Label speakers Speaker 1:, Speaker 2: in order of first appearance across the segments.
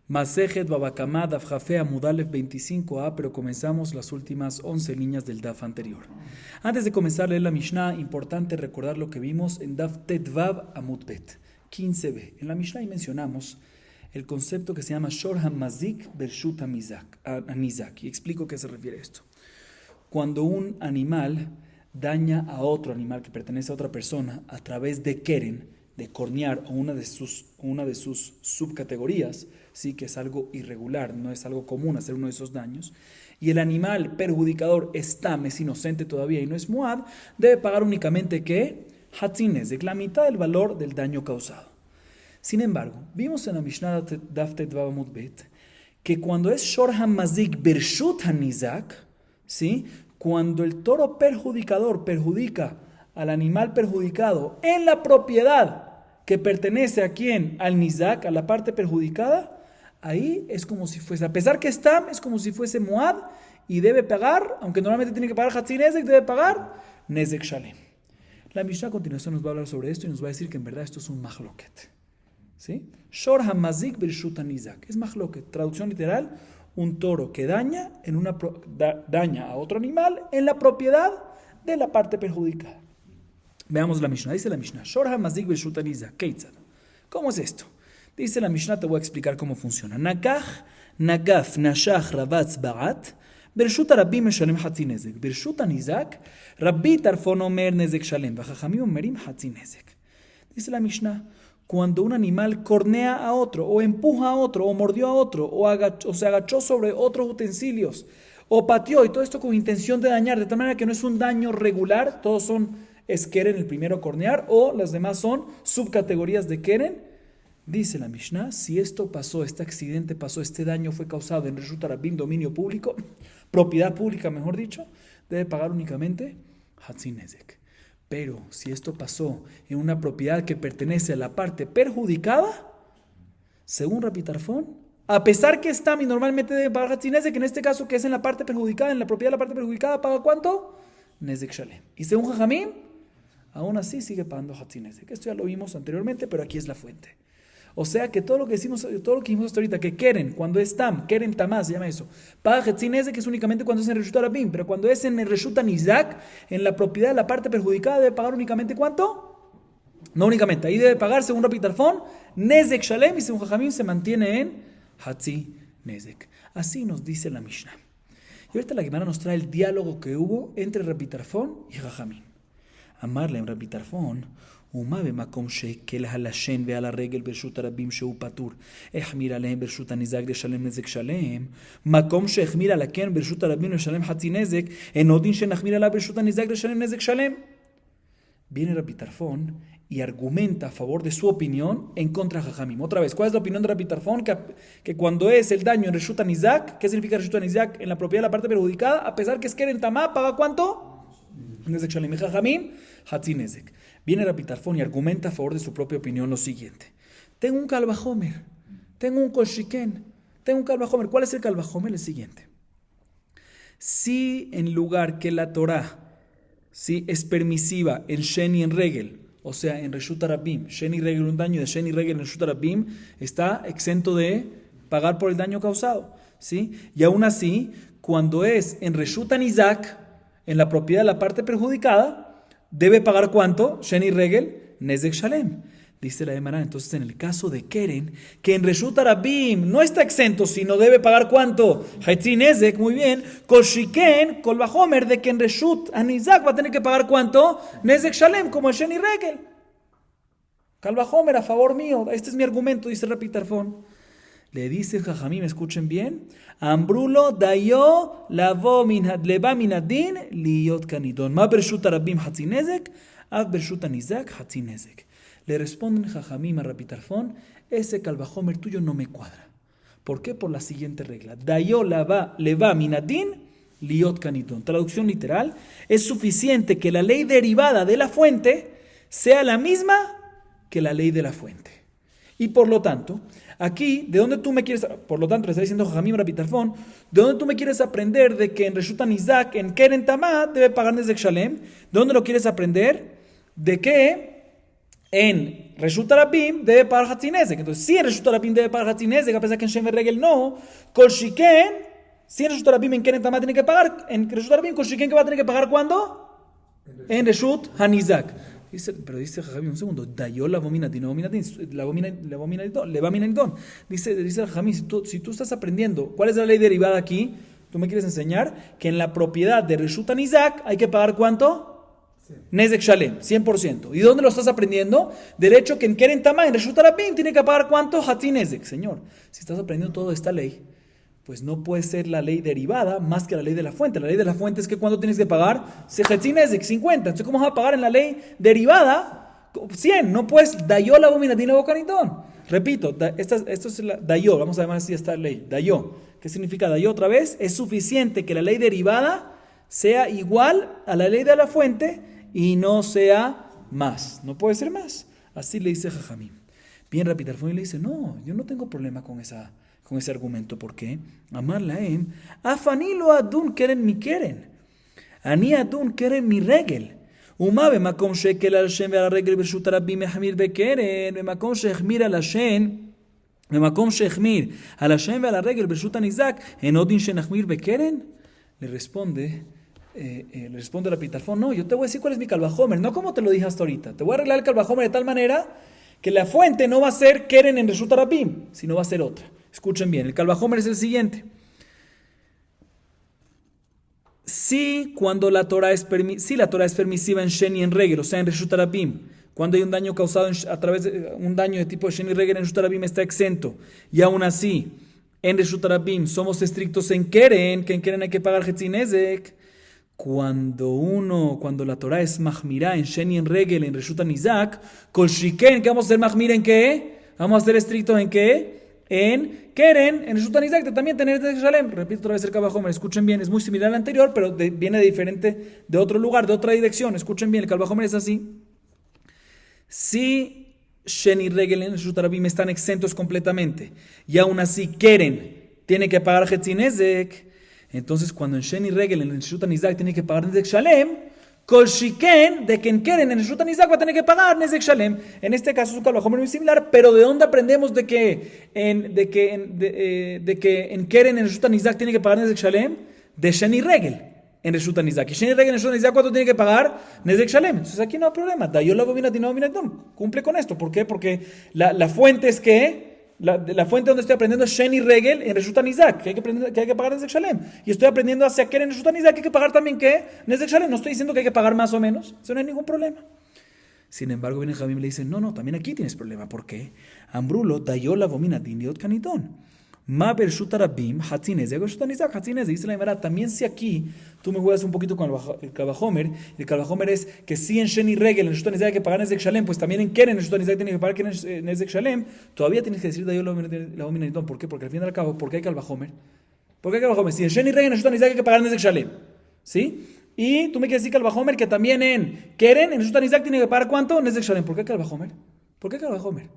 Speaker 1: Masejet Babakamá, Daf Jafea, Mudalef 25a, pero comenzamos las últimas 11 líneas del Daf anterior. Antes de comenzar a leer la Mishnah, importante recordar lo que vimos en Daf Tetvav Amud Bet, 15b. En la Mishnah mencionamos el concepto que se llama Shor HaMazik Bershut HaNizak, y explico a qué se refiere esto. Cuando un animal daña a otro animal que pertenece a otra persona a través de keren, de cornear o una de sus subcategorías, sí que es algo irregular, no es algo común hacer uno de esos daños, y el animal perjudicador es inocente todavía y no es muad, debe pagar únicamente ¿qué? Hatzinezek, la mitad del valor del daño causado. Sin embargo, vimos en la Mishnah Daf Tetvav Amud Bet que cuando es Shor HaMazik Bershut HaNizak, ¿sí? Cuando el toro perjudicador perjudica al animal perjudicado en la propiedad que pertenece a quién, al Nizak, a la parte perjudicada, ahí es como si fuese, a pesar que está, es como si fuese Muad y debe pagar, aunque normalmente tiene que pagar Hatzin Nezek, debe pagar Nezek Shalem. La Mishnah a continuación nos va a hablar sobre esto y nos va a decir que en verdad esto es un mahloket. ¿Sí? Shor HaMazik Bershut HaNizak. Es mahloket, traducción literal, un toro que daña a otro animal en la propiedad de la parte perjudicada. Veamos la Mishnah. Dice la Mishnah, Shor HaMazik Bershut HaNizak. Keitzad. ¿Cómo es esto? Dice la Mishnah, te voy a explicar cómo funciona. Nakach, Nagaf, Nashach, Rabatz, Ba'at, Bershut HaRabbi Meshalem Hatzi Nezek. Bershut HaNizak, Rabbi Tarfon Omer Nezek Shalem. Vajajamim Omerim Hatzi Nezek. Dice la Mishnah, cuando un animal cornea a otro, o empuja a otro, o mordió a otro, o se agachó sobre otros utensilios, o pateó, y todo esto con intención de dañar, de tal manera que no es un daño regular, todos son keren, el primero cornear, o las demás son subcategorías de keren. Dice la Mishnah, si esto pasó, este accidente pasó, este daño fue causado en Reshut HaRabim, dominio público, propiedad pública mejor dicho, debe pagar únicamente Hatzin Nezek. Pero si esto pasó en una propiedad que pertenece a la parte perjudicada, según Rabbi Tarfon, a pesar que está y normalmente debe pagar Hatzin Nezek, en este caso que es en la parte perjudicada, en la propiedad de la parte perjudicada, ¿paga cuánto? Nezek Shalem. Y según Jajamim, aún así sigue pagando Hatzin Nezek. Esto ya lo vimos anteriormente, pero aquí es la fuente. O sea que todo lo que vimos hasta ahorita, que keren, cuando es tam, keren tamás, se llama eso, paga Hatzin Nezek, que es únicamente cuando es en Reshut HaRabim, pero cuando es en Reshut HaNizak, en la propiedad de la parte perjudicada, debe pagar únicamente ¿cuánto? No únicamente, ahí debe pagar, según Rabbi Tarfon, Nezek Shalem, y según Jajamim se mantiene en Hatzin Nezek. Así nos dice la Mishnah. Y ahorita la Gemara nos trae el diálogo que hubo entre Rabbi Tarfon y Jajamim. Amarle en Rabbi Tarfon, ומה במקום שהקל על השן ועל הרגל ברשות הרבים שהוא פטור, החמיר עליהם ברשות הנזק לשלם נזק שלם, מקום שהחמיר על הקן ברשות הרבים לשלם חצי נזק, אינו דין שנחמיר עליו ברשות הנזק לשלם נזק שלם. Viene Rabbi Tarfon y argumenta a favor de su opinión en contra de Jajamim. Otra vez, ¿cuál es la opinión de Rabbi Tarfon? Que cuando es el daño en Reshut HaNizak, ¿qué significa Reshut HaNizak? En la propiedad de la parte perjudicada, a pesar que es keren tamá, ¿paga cuánto? Nezek Shalem. Jajamim, Hatzin Nezek. Viene Rabbi Tarfon y argumenta a favor de su propia opinión lo siguiente. Tengo un kalvajomer, tengo un koshiken, tengo un kalvajomer. ¿Cuál es el kalvajomer? El siguiente. Si en lugar que la Torah es permisiva en Shen y en Regel, o sea, en Reshut HaRabim, Shen y Regel, un daño de Shen y Regel en Reshut HaRabim, está exento de pagar por el daño causado. ¿Sí? Y aún así, cuando es en Reshut HaNizak, en la propiedad de la parte perjudicada, ¿debe pagar cuánto? Shen y Regel, Nezek Shalem. Dice la Gemara, entonces en el caso de keren, que en Reshut HaRabim no está exento, sino debe pagar cuánto? Hatzin Nezek, muy bien. Kol Shiken, Kol Bajomer, de que en Reshut HaNizak va a tener que pagar cuánto? Nezek Shalem, como el Shen y Regel. Kal Bajomer, a favor mío. Este es mi argumento, dice Rabbi Tarfon. Le dice Jajamim, escuchen bien. Ambrulo dayo lavo leva minadin liyot kanidon. Ma bershut HaRabim Hatzin Nezek, av bershut HaNizak Hatzin Nezek. Le responden Jajamim a Rabbi Tarfon, ese kalvajomer tuyo no me cuadra. ¿Por qué? Por la siguiente regla. Dayo leva minadin liyot kanidon. Traducción literal, es suficiente que la ley derivada de la fuente sea la misma que la ley de la fuente. Y por lo tanto, aquí, ¿de dónde tú me quieres? Por lo tanto, le está diciendo Jajamim Rabbi Tarfon, ¿de dónde tú me quieres aprender de que en Reshut HaNizak, en keren tamá, debe pagar Nezek Shalem? ¿De dónde lo quieres aprender? De que En Reshut Arabim debe pagar Hatzinezek. Entonces, si en Reshut Arabim debe pagar Hatzinezek, a pesar que en Shem Regel no, Kol Shiken, si en Reshut Arabim en Keren Tamá tiene que pagar, en Reshut Arabim Kol Shiken, ¿qué va a tener que pagar cuándo? En Reshut Hanizak. Pero dice Jajamim, un segundo, Dayo la vominatin, la vominatin. Dice Jajamim, si tú estás aprendiendo, ¿cuál es la ley derivada aquí? Tú me quieres enseñar que en la propiedad de Reshut Hanizak hay que pagar ¿cuánto? Nezek Shalem, 100%. ¿Y dónde lo estás aprendiendo? Derecho que en Keren Tamá, en Reshut Arabim, tiene que pagar ¿cuánto? Hatzi Nezek. Señor, si estás aprendiendo toda esta ley, pues no puede ser la ley derivada más que la ley de la fuente. La ley de la fuente es que ¿cuánto tienes que pagar? Hatzi Nezek, 50. Entonces, ¿cómo vas a pagar en la ley derivada? 100. No puedes, Dayo la abominatina bocanitón. Repito, esto es la Dayo, vamos a llamar así esta ley. Dayo. ¿Qué significa Dayo otra vez? Es suficiente que la ley derivada sea igual a la ley de la fuente y no sea más. No puede ser más. Así le dice Jajamim. Bien Rapitarfón y le dice, no, yo no tengo problema con ese argumento. ¿Por qué? Amar laem, afanilo adun keren mi keren. Ani adun keren mi regel. ומה במקום שקל על השם ועל הרגל ברשות הרבים מחמיר בקרן, במקום שהחמיר על השם, במקום שהחמיר על השם ועל הרגל ברשות הניזק, אין עוד דין שנחמיר בקרן? Le responde la Pitarfón, no, yo te voy a decir cuál es mi Calvajomer, no como te lo dije hasta ahorita. Te voy a arreglar el Calvajomer de tal manera que la fuente no va a ser Keren en Reshut Arabim, sino va a ser otra. Escuchen bien, el Calvajomer es el siguiente. Si la Torah es permisiva en Shen y en Regel, o sea en Reshut Arabim, cuando hay un daño causado a través de un daño de tipo de Shen y Regel en Reshut Arabim está exento, y aún así en Reshut Arabim somos estrictos en Keren, que en Keren hay que pagar Hetzinezek. Cuando la Torah es mahmirá en Shen y en Regel, en Reshut Hanizak, Kol Shiken, ¿qué vamos a hacer mahmir en qué? Vamos a ser estrictos en qué? En Keren, en Reshut Hanizak, también tener Nezek Shalem. Repito otra vez el Calvajomer, escuchen bien, es muy similar al anterior, pero viene de diferente, de otro lugar, de otra dirección. Escuchen bien, el Calvajomer es así. Si Shen y Regel en Reshut Arabim están exentos completamente, y aún así Keren tiene que pagar Hetzinezek, entonces cuando en Shen y Regel en Reshut Hanizak tiene que pagar Nezek Shalem, Kol Shiken, de que en Keren en Reshut Hanizak va a tener que pagar Nezek Shalem. En este caso es un Calvajomer muy similar, pero ¿de dónde aprendemos de que en Keren en Reshut Hanizak tiene que pagar Nezek Shalem? De Shen y Regel en Reshut Hanizak. Y Shen y Regel en Reshut Hanizak, ¿cuánto tiene que pagar? Nezek Shalem. Entonces aquí no hay problema. Dayo la abominatin, cumple con esto. ¿Por qué? Porque la fuente es que la fuente donde estoy aprendiendo es Shen y Regel en Reshut Hanizak, que hay que pagar Nezek Shalem. Y estoy aprendiendo hacia Keren en Reshut Hanizak, que hay que pagar también ¿qué? Nezek Shalem. No estoy diciendo que hay que pagar más o menos. Eso no hay ningún problema. Sin embargo, viene Jajamim y le dice, no, también aquí tienes problema. ¿Por qué? Ambrulo, dayola vominatin diot kanitón. Ma bershut arabim, hatzinezek, bershut hanizak, hatzinezek. Dice la Gemara, también si aquí tú me juegas un poquito con el Calvajomer, el Calvajomer es que si en Shen y Regel en Reshut Hanizak hay que pagar Nezek Shalem, pues también en Keren en Reshut Hanizak tiene que pagar Nezek Shalem, todavía tienes que decir dayola vominatin. ¿Por qué? Porque al fin y al cabo, ¿por qué hay Calvajomer? ¿Por qué hay Calvajomer? Si en Shen y Regel en Reshut Hanizak hay que pagar Nezek Shalem, ¿sí? Y tú me quieres decir Calvajomer que también en Keren en Reshut Hanizak tiene que pagar ¿cuánto? Nezek Shalem. ¿Por qué Calvajomer? ¿Por qué Calvajomer?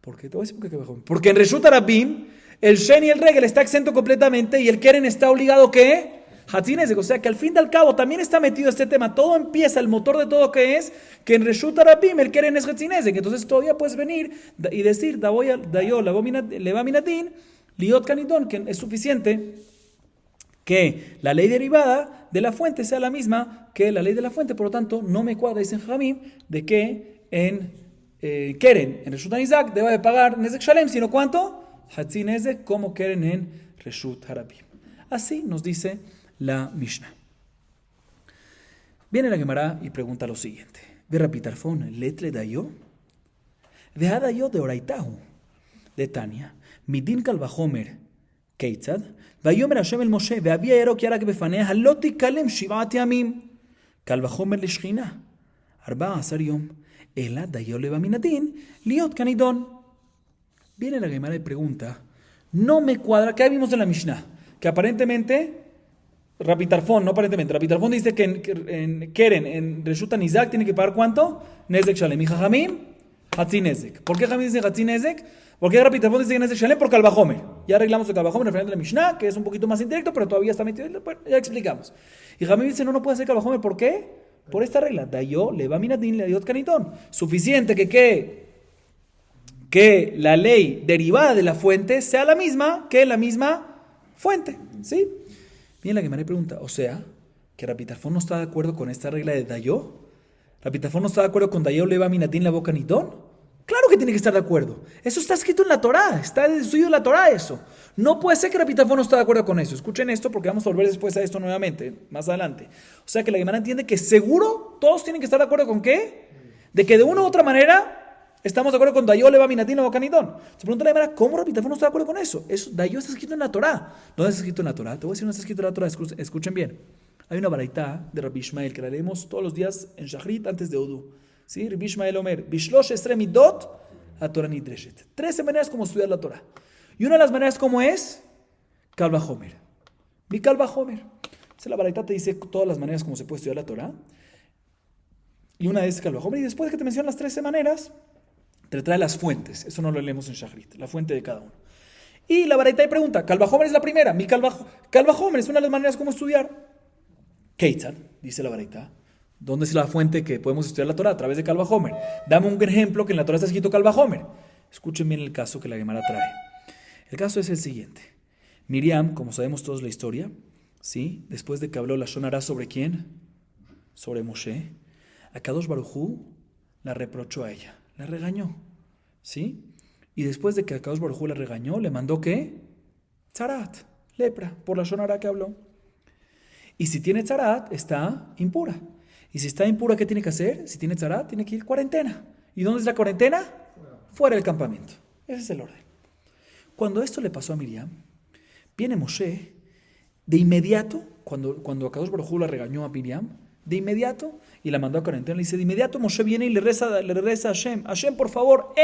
Speaker 1: Porque te voy a decir por qué Calvajomer. Porque en Reshut Arabim el Shen y el Regel está exento completamente y el Keren está obligado ¿qué? Hatzinezek. O sea que al fin y al cabo también está metido este tema. Todo empieza, el motor de todo que es que en Reshut Arabim el Keren es Hatzinezek. Entonces todavía puedes venir y decir Dayo levaminatin liot kanidon, que es suficiente que la ley derivada de la fuente sea la misma que la ley de la fuente. Por lo tanto, no me cuadra, dicen Jajamim, de que en Keren, en Reshut Hanizak, deba de pagar Nezek Shalem, sino ¿cuánto? Hatzinezek, como Keren en Reshut Harabim. Así nos dice la Mishnah. Viene la Gemara y pregunta lo siguiente. Ve Rapitarfón, letle dayo, de dayo de oraitahu, de Tania, midin Calvajomer, keitzad, vayomer Hashem el Moshe, ve'avia erok yarak befanea, halot tikalem shivat yamim, Calvajomer leshchina, 14 yom, ela dayo levaminatin, liot kanidon. Viene la Gemara y pregunta, no me cuadra, ¿qué vimos en la Mishnah? Que aparentemente, Rapitarfón dice que en Keren, en Reshut Hanizak, tiene que pagar ¿cuánto? Nezek Shalem. Y Jajamim, Hatzinezek. ¿Por qué Jajamim dice Hatzinezek? ¿Por qué Rapitarfón dice Nezek Shalem? Por Calvajomer. Ya arreglamos el Calvajomer referente a la Mishnah, que es un poquito más indirecto, pero todavía está metido, ya explicamos. Y Jajamim dice, no puede ser Calvajomer, ¿por qué? Por esta regla, Dayo, Leva Minatin, Leviot Canitón. Suficiente que la ley derivada de la fuente sea la misma que la misma fuente. ¿Sí? Bien, la Gemara pregunta, o sea, que Rabbi Tarfón no está de acuerdo con esta regla de Dayo. ¿Rabbi Tarfón no está de acuerdo con Dayo, Leva Minatin, Leviot Canitón? Claro que tiene que estar de acuerdo. Eso está escrito en la Torá, está estudiado en la Torá eso. No puede ser que Rabbi Tarfón no esté de acuerdo con eso. Escuchen esto porque vamos a volver después a esto nuevamente, más adelante. O sea que la Gemara entiende que seguro todos tienen que estar de acuerdo con ¿qué? De que de una u otra manera estamos de acuerdo con Dayo, Leva Minatin, Leva Canitón. Se pregunta la Gemara, ¿cómo Rabbi Tarfón no está de acuerdo con eso? Dayo está escrito en la Torá. ¿Dónde está escrito en la Torá? Te voy a decir dónde está escrito en la Torá, escuchen bien. Hay una baraitá de Rabbi Ishmael que la leemos todos los días en Shachrit antes de Odu. ¿Sí? Rabbi Ishmael Omer, Bishlosh Estremidot a Torah Nidreshet. 13 maneras como estudiar la Torah. Y una de las maneras como es Kal Vajomer. Mi Kal Vajomer. Entonces la baraitá te dice todas las maneras como se puede estudiar la Torah. Y una es Kal Vajomer. Y después de que te mencionan las 13 maneras, te trae las fuentes. Eso no lo leemos en Shachrit. La fuente de cada uno. Y la baraitá pregunta, Kal Vajomer es la primera. Mi Kal Vajomer es una de las maneras como estudiar. Keitzad, dice la baraitá. ¿Dónde es la fuente que podemos estudiar la Torah? A través de Kal Vajomer. Dame un ejemplo que en la Torah está escrito Kal Vajomer. Escuchen bien el caso que la Gemara trae. El caso es el siguiente. Miriam, como sabemos todos la historia, ¿sí? Después de que habló la Shonará sobre quién, sobre Moshe, Akadosh Baruj Hu la reprochó a ella, la regañó, ¿sí? Y después de que Akadosh Baruj Hu la regañó, le mandó ¿qué? Tzarat, lepra, por la Shonará que habló. Y si tiene tzarat, está impura. Y si está impura, ¿qué tiene que hacer? Si tiene tzarat, tiene que ir cuarentena. ¿Y dónde es la cuarentena? Fuera del campamento. Ese es el orden. Cuando esto le pasó a Miriam, viene Moshe, de inmediato, cuando Akadosh Baruj Hu la regañó a Miriam, de inmediato, y la mandó a cuarentena, le dice, de inmediato Moshe viene y le reza a Hashem, Hashem, por favor,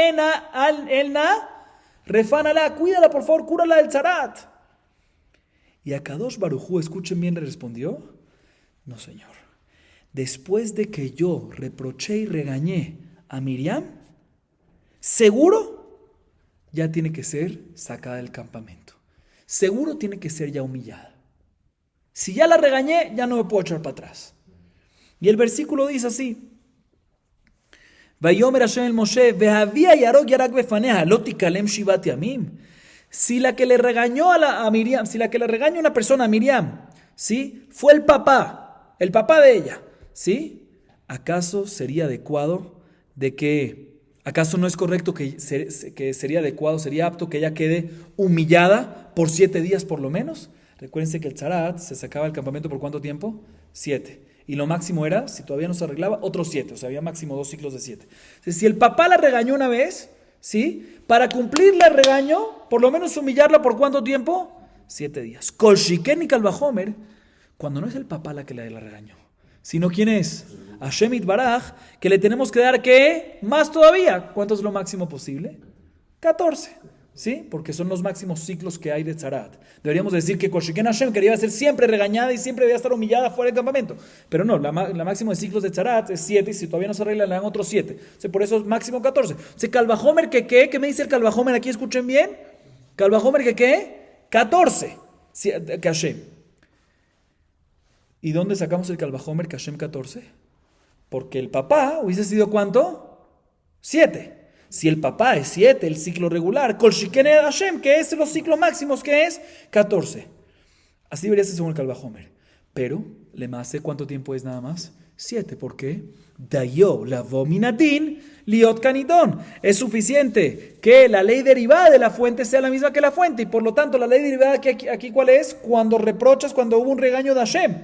Speaker 1: refánala, cuídala, por favor, cúrala del tzarat. Y Akadosh Baruj Hu, escuchen bien, le respondió, no señor. Después de que yo reproché y regañé a Miriam, seguro ya tiene que ser sacada del campamento. Seguro tiene que ser ya humillada. Si ya la regañé, ya no me puedo echar para atrás. Y el versículo dice así: Vayomer Hashem el Moshe, vehavia yarok yarak befaneha, lo tikalem shivat yamim. Si la que le regañó a Miriam, si la que le regañó a una persona a Miriam, ¿sí? Fue el papá de ella, ¿sí? ¿Acaso sería adecuado acaso no es correcto que sería adecuado, sería apto que ella quede humillada por 7 días por lo menos? Recuérdense que el tzarat se sacaba del campamento ¿por cuánto tiempo? 7. Y lo máximo era, si todavía no se arreglaba, otros 7. O sea, había máximo 2 ciclos de 7. Entonces, si el papá la regañó una vez, ¿sí? Para cumplirle el regaño, por lo menos humillarla ¿por cuánto tiempo? 7 días. Kol shiken y Kal Vajomer, cuando no es el papá la que la regañó, sino ¿quién es? Hashem Itbaraj, que le tenemos que dar ¿qué? Más todavía. ¿Cuánto es lo máximo posible? 14. ¿Sí? Porque son los máximos ciclos que hay de tzarat. Deberíamos decir que Kol shiken Hashem quería ser siempre regañada y siempre debía estar humillada fuera del campamento. Pero no, la máximo de ciclos de tzarat es 7 y si todavía no se arregla le dan otros 7. O sea, por eso es máximo 14. O sea, Kal Vajomer que ¿qué? ¿Qué me dice el Kal Vajomer? Aquí escuchen bien. Kal Vajomer que ¿qué? 14. Que Hashem. ¿Y dónde sacamos el Kal Vajomer que Hashem 14? Porque el papá hubiese sido ¿cuánto? 7. Si el papá es 7, el ciclo regular, Kol shiken Hashem, que es los ciclos máximos, que es 14. Así debería ser según el Kal Vajomer. Pero, le más ¿cuánto tiempo es nada más? 7. ¿Por qué? Dayo lavo minatin liot kanidon. Es suficiente que la ley derivada de la fuente sea la misma que la fuente. Y por lo tanto, la ley derivada aquí ¿cuál es? Cuando reprochas, cuando hubo un regaño de Hashem.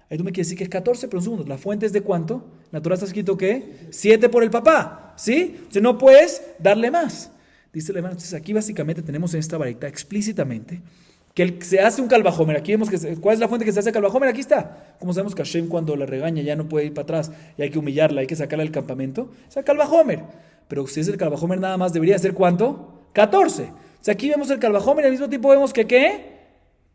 Speaker 1: Ahí tú me quieres decir que es 14, pero un segundo, ¿la fuente es de cuánto? En la Torah está escrito ¿qué? 7 por el papá, ¿sí? Entonces no puedes darle más. Dice el hermano, entonces aquí básicamente tenemos en esta varita explícitamente que se hace un Kal Vajomer. Aquí vemos ¿cuál es la fuente que se hace Kal Vajomer? Aquí está. Como sabemos que Hashem cuando la regaña ya no puede ir para atrás y hay que humillarla, hay que sacarla del campamento. Es el Kal Vajomer. Pero si es el Kal Vajomer nada más, ¿debería ser cuánto? 14. O sea, aquí vemos el Kal Vajomer y al mismo tiempo vemos que ¿qué?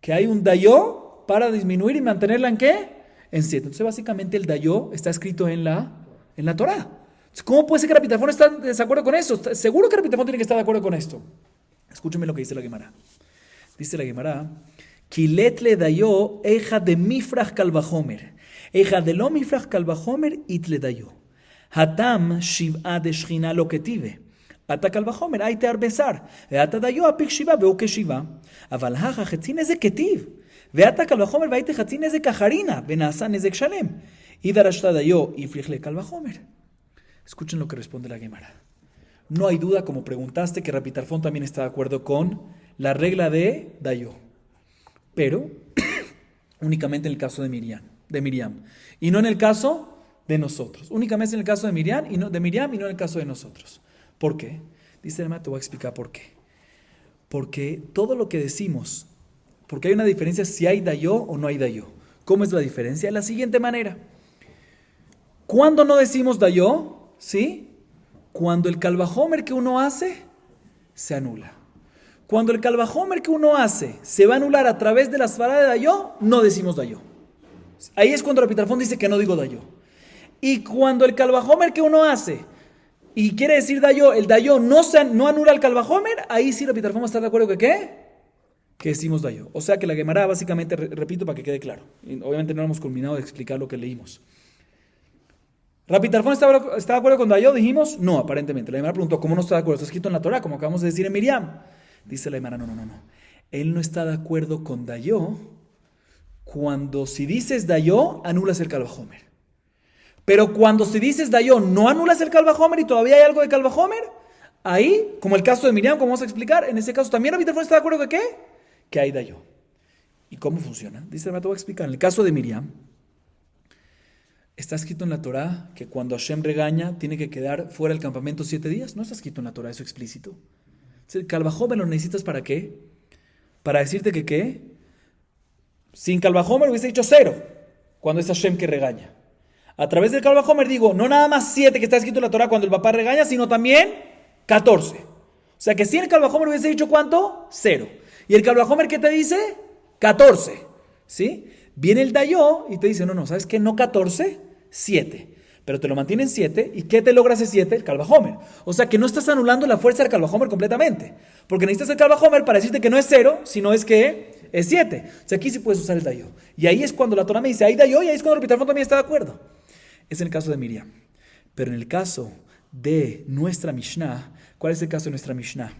Speaker 1: Que hay un dayo para disminuir y mantenerla ¿en qué? En 7. Entonces básicamente el dayo está escrito en la Torah. Entonces, ¿cómo puede ser que Rabbi Tarfón está en desacuerdo con eso? Seguro que Rabbi Tarfón tiene que estar de acuerdo con esto. Escúchenme lo que dice la Gemara. Dice la Gemara, Kilet le dayo eja de mifrach Kal Vajomer. Eja de lo mifrach kalvahomer itle dayo. Hatam shiv'a de shchina lo ketive. Ata kalvahomer ay te arbesar. Ata dayo apik shiva veo que shiva. Aval haja chetzin eze ketiv. Veata kalvahomer vaite chetzin eze kajarina. Venasan eze kshalem. Y darashta dayo y frichle kalvahomer. Escuchen lo que responde la Gemara. No hay duda, como preguntaste, que Rabbi Tarfón también está de acuerdo con la regla de dayo. Pero únicamente en el caso de Miriam. Y no en el caso de nosotros. Únicamente en el caso de Miriam y no en el caso de nosotros. ¿Por qué? Dice el hermano, te voy a explicar por qué. Porque todo lo que decimos, porque hay una diferencia si hay dayo o no hay dayo. ¿Cómo es la diferencia? De la siguiente manera. ¿Cuándo no decimos dayo? ¿Sí? Cuando el kalvahomer que uno hace se anula. Cuando el kalvahomer que uno hace se va a anular a través de la svara de dayo, no decimos dayo. Ahí es cuando Rabbi Tarfón dice que no digo dayo. Y cuando el kalvahomer que uno hace y quiere decir dayo, el dayo no anula el kalvahomer, ahí sí Rabbi Tarfón va a estar de acuerdo que ¿qué? Que decimos dayo. O sea que la Gemara básicamente, repito para que quede claro. Y obviamente no hemos culminado de explicar lo que leímos. ¿Rabbi Tarfón está de acuerdo con dayo? Dijimos, no, aparentemente. La Gemara preguntó, ¿cómo no está de acuerdo? Está escrito en la Torah, como acabamos de decir en Miriam. Dice la Gemara, no. Él no está de acuerdo con dayo cuando si dices dayo, anulas el kalvahomer. Pero cuando si dices dayo, no anulas el kalvahomer y todavía hay algo de kalvahomer, ahí, como el caso de Miriam, como vamos a explicar, en ese caso también Rabbi Tarfón está de acuerdo que ¿qué? Que hay dayo. ¿Y cómo funciona? Dice la Gemara, te voy a explicar. En el caso de Miriam, está escrito en la Torah que cuando Hashem regaña tiene que quedar fuera del campamento 7 días. No está escrito en la Torah eso explícito. El kalvahomer lo necesitas ¿para qué? Para decirte que ¿qué? Sin kalvahomer hubiese dicho 0 cuando es Hashem que regaña. A través del kalvahomer digo, no nada más 7 que está escrito en la Torah cuando el papá regaña, sino también 14. O sea que sin el kalvahomer hubiese dicho ¿cuánto? 0. ¿Y el kalvahomer qué te dice? 14. ¿Sí? Viene el dayo y te dice, no, ¿sabes qué? No 14, 7. Pero te lo mantienen 7. ¿Y qué te logra ese 7? El kalvahomer. O sea que no estás anulando la fuerza del kalvahomer completamente. Porque necesitas el kalvahomer para decirte que no es 0, sino es que es 7. O sea, aquí sí puedes usar el dayo. Y ahí es cuando la Torah me dice, hay dayo, y ahí es cuando el Rabbi Tarfón también está de acuerdo. Es en el caso de Miriam. Pero en el caso de nuestra Mishnah, ¿cuál es el caso de nuestra Mishnah?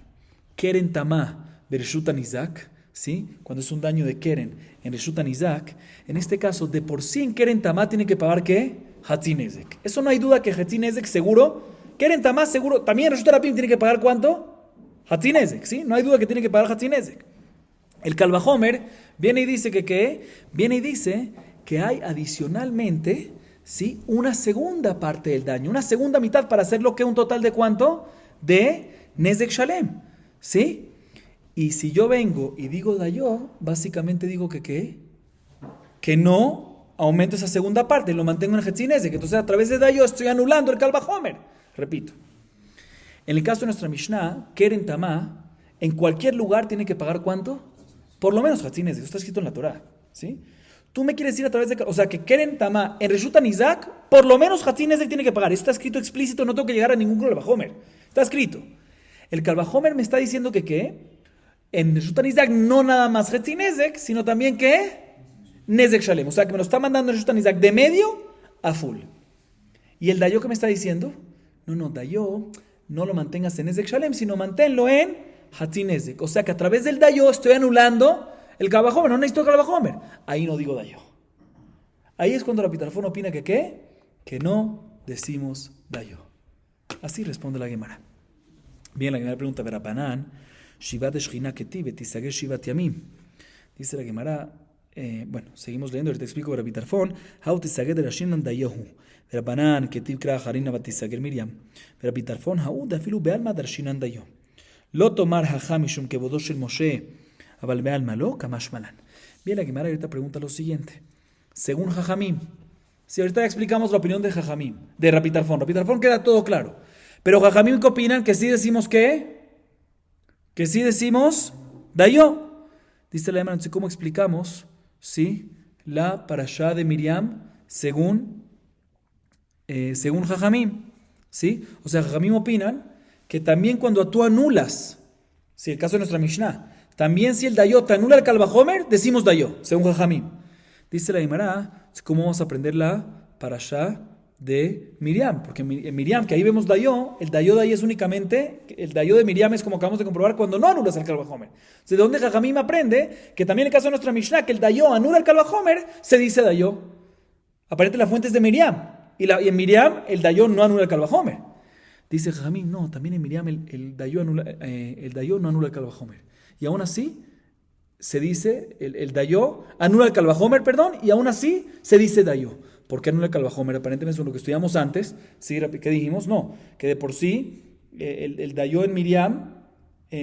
Speaker 1: Keren Tamá Bereshutan Isaac, ¿sí? Cuando es un daño de Keren en Reshutan Isaac, en este caso, de por sí en Keren Tamá tiene que pagar ¿qué? Hatzin Ezek. Eso no hay duda que Hatzin Ezek seguro, Keren Tamá seguro, también Reshutan Rapim tiene que pagar ¿cuánto? Hatzin Ezek, ¿sí? No hay duda que tiene que pagar Hatzin Ezek. El kalvahomer viene y dice que ¿qué? Viene y dice que hay adicionalmente, ¿sí? Una segunda parte del daño, una segunda mitad para hacerlo que un total de ¿cuánto? De Nezek Shalem, ¿sí? Y si yo vengo y digo dayo, básicamente digo que ¿qué? Que no aumento esa segunda parte, lo mantengo en el Hatzin Ezek. Entonces a través de dayo estoy anulando el kalvahomer. Repito. En el caso de nuestra Mishnah, Keren Tamá, en cualquier lugar tiene que pagar ¿cuánto? Por lo menos Hatzin Ezek. Eso está escrito en la Torah, ¿sí? Tú me quieres decir a través de... O sea, que Keren Tamá, en Reshutan Isaac, por lo menos Hatzin Ezek tiene que pagar. Eso está escrito explícito, no tengo que llegar a ningún kalvahomer. Está escrito. El kalvahomer me está diciendo que ¿qué? En Reshutan Isaac no nada más Hatzin Ezek, sino también ¿qué? Nezek Shalem. O sea, que me lo está mandando en Reshutan Isaac de medio a full. ¿Y el dayo que me está diciendo? No, dayo, no lo mantengas en Nezek Shalem, sino manténlo en Hatzin Ezek. O sea, que a través del dayo estoy anulando el kalvahomer. No necesito kalvahomer. Ahí no digo dayo. Ahí es cuando Rabbi Tarfón opina que ¿qué? Que no decimos dayo. Así responde la Gemara. Bien, la Gemara pregunta, Verapanán, Shivat Shchina Ketiv, Betisageh Shivat Yamim. Dice la Gemara, bueno, seguimos leyendo, ahorita explico Rabbi Tarfón, Hau Tisageh de Rashinan Dayohu, Verapanán Ketiv Kra Harina Batisageh Miriam, Rabbi Tarfón, Hau Dafilu Bealma Darshinan Dayo. Lo tomar Hacham Mishum Kevodo Shel Moshe, Abal Bealma Lo Kamash Malan. Bien, la Gemara ahorita pregunta lo siguiente. Según Jajamim, si ahorita explicamos la opinión de Jajamim, de Rabbi Tarfón queda todo claro. Pero Jajamim que opinan que sí decimos ¿qué? Que sí decimos dayo. Dice la Gemara, entonces ¿cómo explicamos? Sí, la parashá de Miriam según Jajamim. ¿Sí? O sea, Jajamim opinan que también cuando tú anulas, si el caso de nuestra Mishnah, también si el dayo te anula el kalvahomer, decimos dayo, según Jajamim. Dice la Gemara, ¿cómo vamos a aprender la parashá de Miriam? Porque en Miriam, que ahí vemos Dayó, el Dayó de ahí es únicamente, el Dayó de Miriam es como acabamos de comprobar cuando no anulas el Kalvajomer. ¿De dónde Jajamim aprende? Que también en el caso de nuestra Mishnah, que el Dayó anula el Kalvajomer, se dice Dayó. Aparente la fuente es de Miriam. Y en Miriam el Dayó no anula el Kalvajomer. Dice Jajamim, no, también en Miriam el Dayó no anula el Kalvajomer. Y aún así se dice, el Dayó anula el Kalvajomer, perdón, y aún así se dice Dayó. ¿Por qué anula el Kalvajomer? Aparentemente es lo que estudiamos antes. ¿Sí? ¿Qué dijimos? No, que de por sí el Dayó en Miriam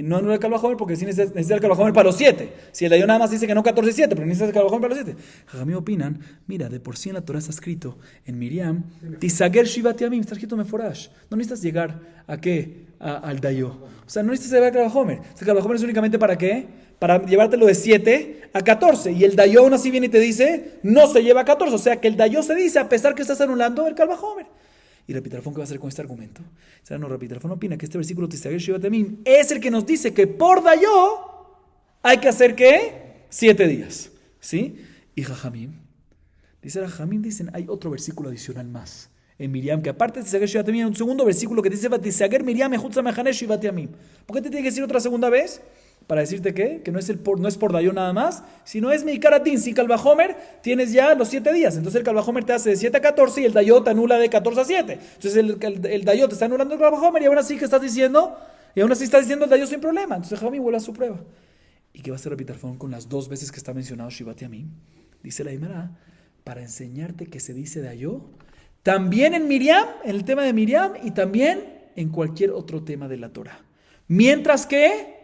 Speaker 1: no anula el Kalvajomer porque sí necesita el Kalvajomer para los 7. Si el Dayó nada más dice que no 14 y 7, pero necesita el Kalvajomer para los 7. Jajamí opinan, mira, de por sí en la Torah está escrito, en Miriam, Tisager Shivat Yamim, está escrito Meforash. No necesitas llegar a qué, al Dayó. O sea, no necesitas llegar al Kalvajomer. El Kalvajomer es únicamente para qué, para llevártelo de 7 a 14. Y el Dayó aún así viene y te dice, no se lleva a 14. O sea, que el Dayó se dice a pesar que estás anulando el Kalvajomer. ¿Y Rabbi Tarfón qué va a hacer con este argumento? O sea, no, Rabbi Tarfón opina que este versículo Tisager Shivat Yamim es el que nos dice que por Dayó hay que hacer ¿qué? 7 días. ¿Sí? Y Jajamim, dicen, hay otro versículo adicional más en Miriam, que aparte de Tisager Shivat Yamim, hay un segundo versículo que dice Tisager Miriam Ejutza Mejane Shivat Yamim. ¿Por qué te tiene que decir otra segunda vez? Para decirte que no es por Dayó nada más, sino es Meikaratin. Sin Kalvajomer tienes ya los 7 días. Entonces el Kalvajomer te hace de 7 a 14 y el Dayó te anula de 14 a 7. Entonces el Dayó te está anulando el Kalvajomer y aún así estás diciendo el Dayó sin problema. Entonces Jajamim vuelve a su prueba. ¿Y qué va a hacer Rabbi Tarfón con las 2 veces que está mencionado Shivat Yamim? Dice la Gemara, para enseñarte que se dice Dayó, también en Miriam, en el tema de Miriam, y también en cualquier otro tema de la Torah. Mientras que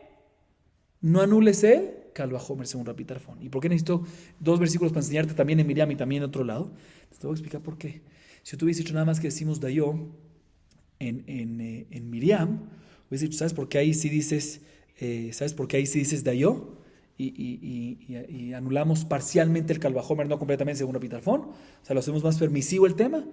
Speaker 1: no anules el Kalvajomer, según Rabbi Tarfón. ¿Y por qué necesito 2 versículos para enseñarte también en Miriam y también en otro lado? Te voy a explicar por qué. Si tú hubieses dicho nada más que decimos Dayó en Miriam, hubieses dicho, ¿sabes por qué ahí sí dices Dayó? Y anulamos parcialmente el Kalvajomer, no completamente, según Rabbi Tarfón. O sea, lo hacemos más permisivo el tema.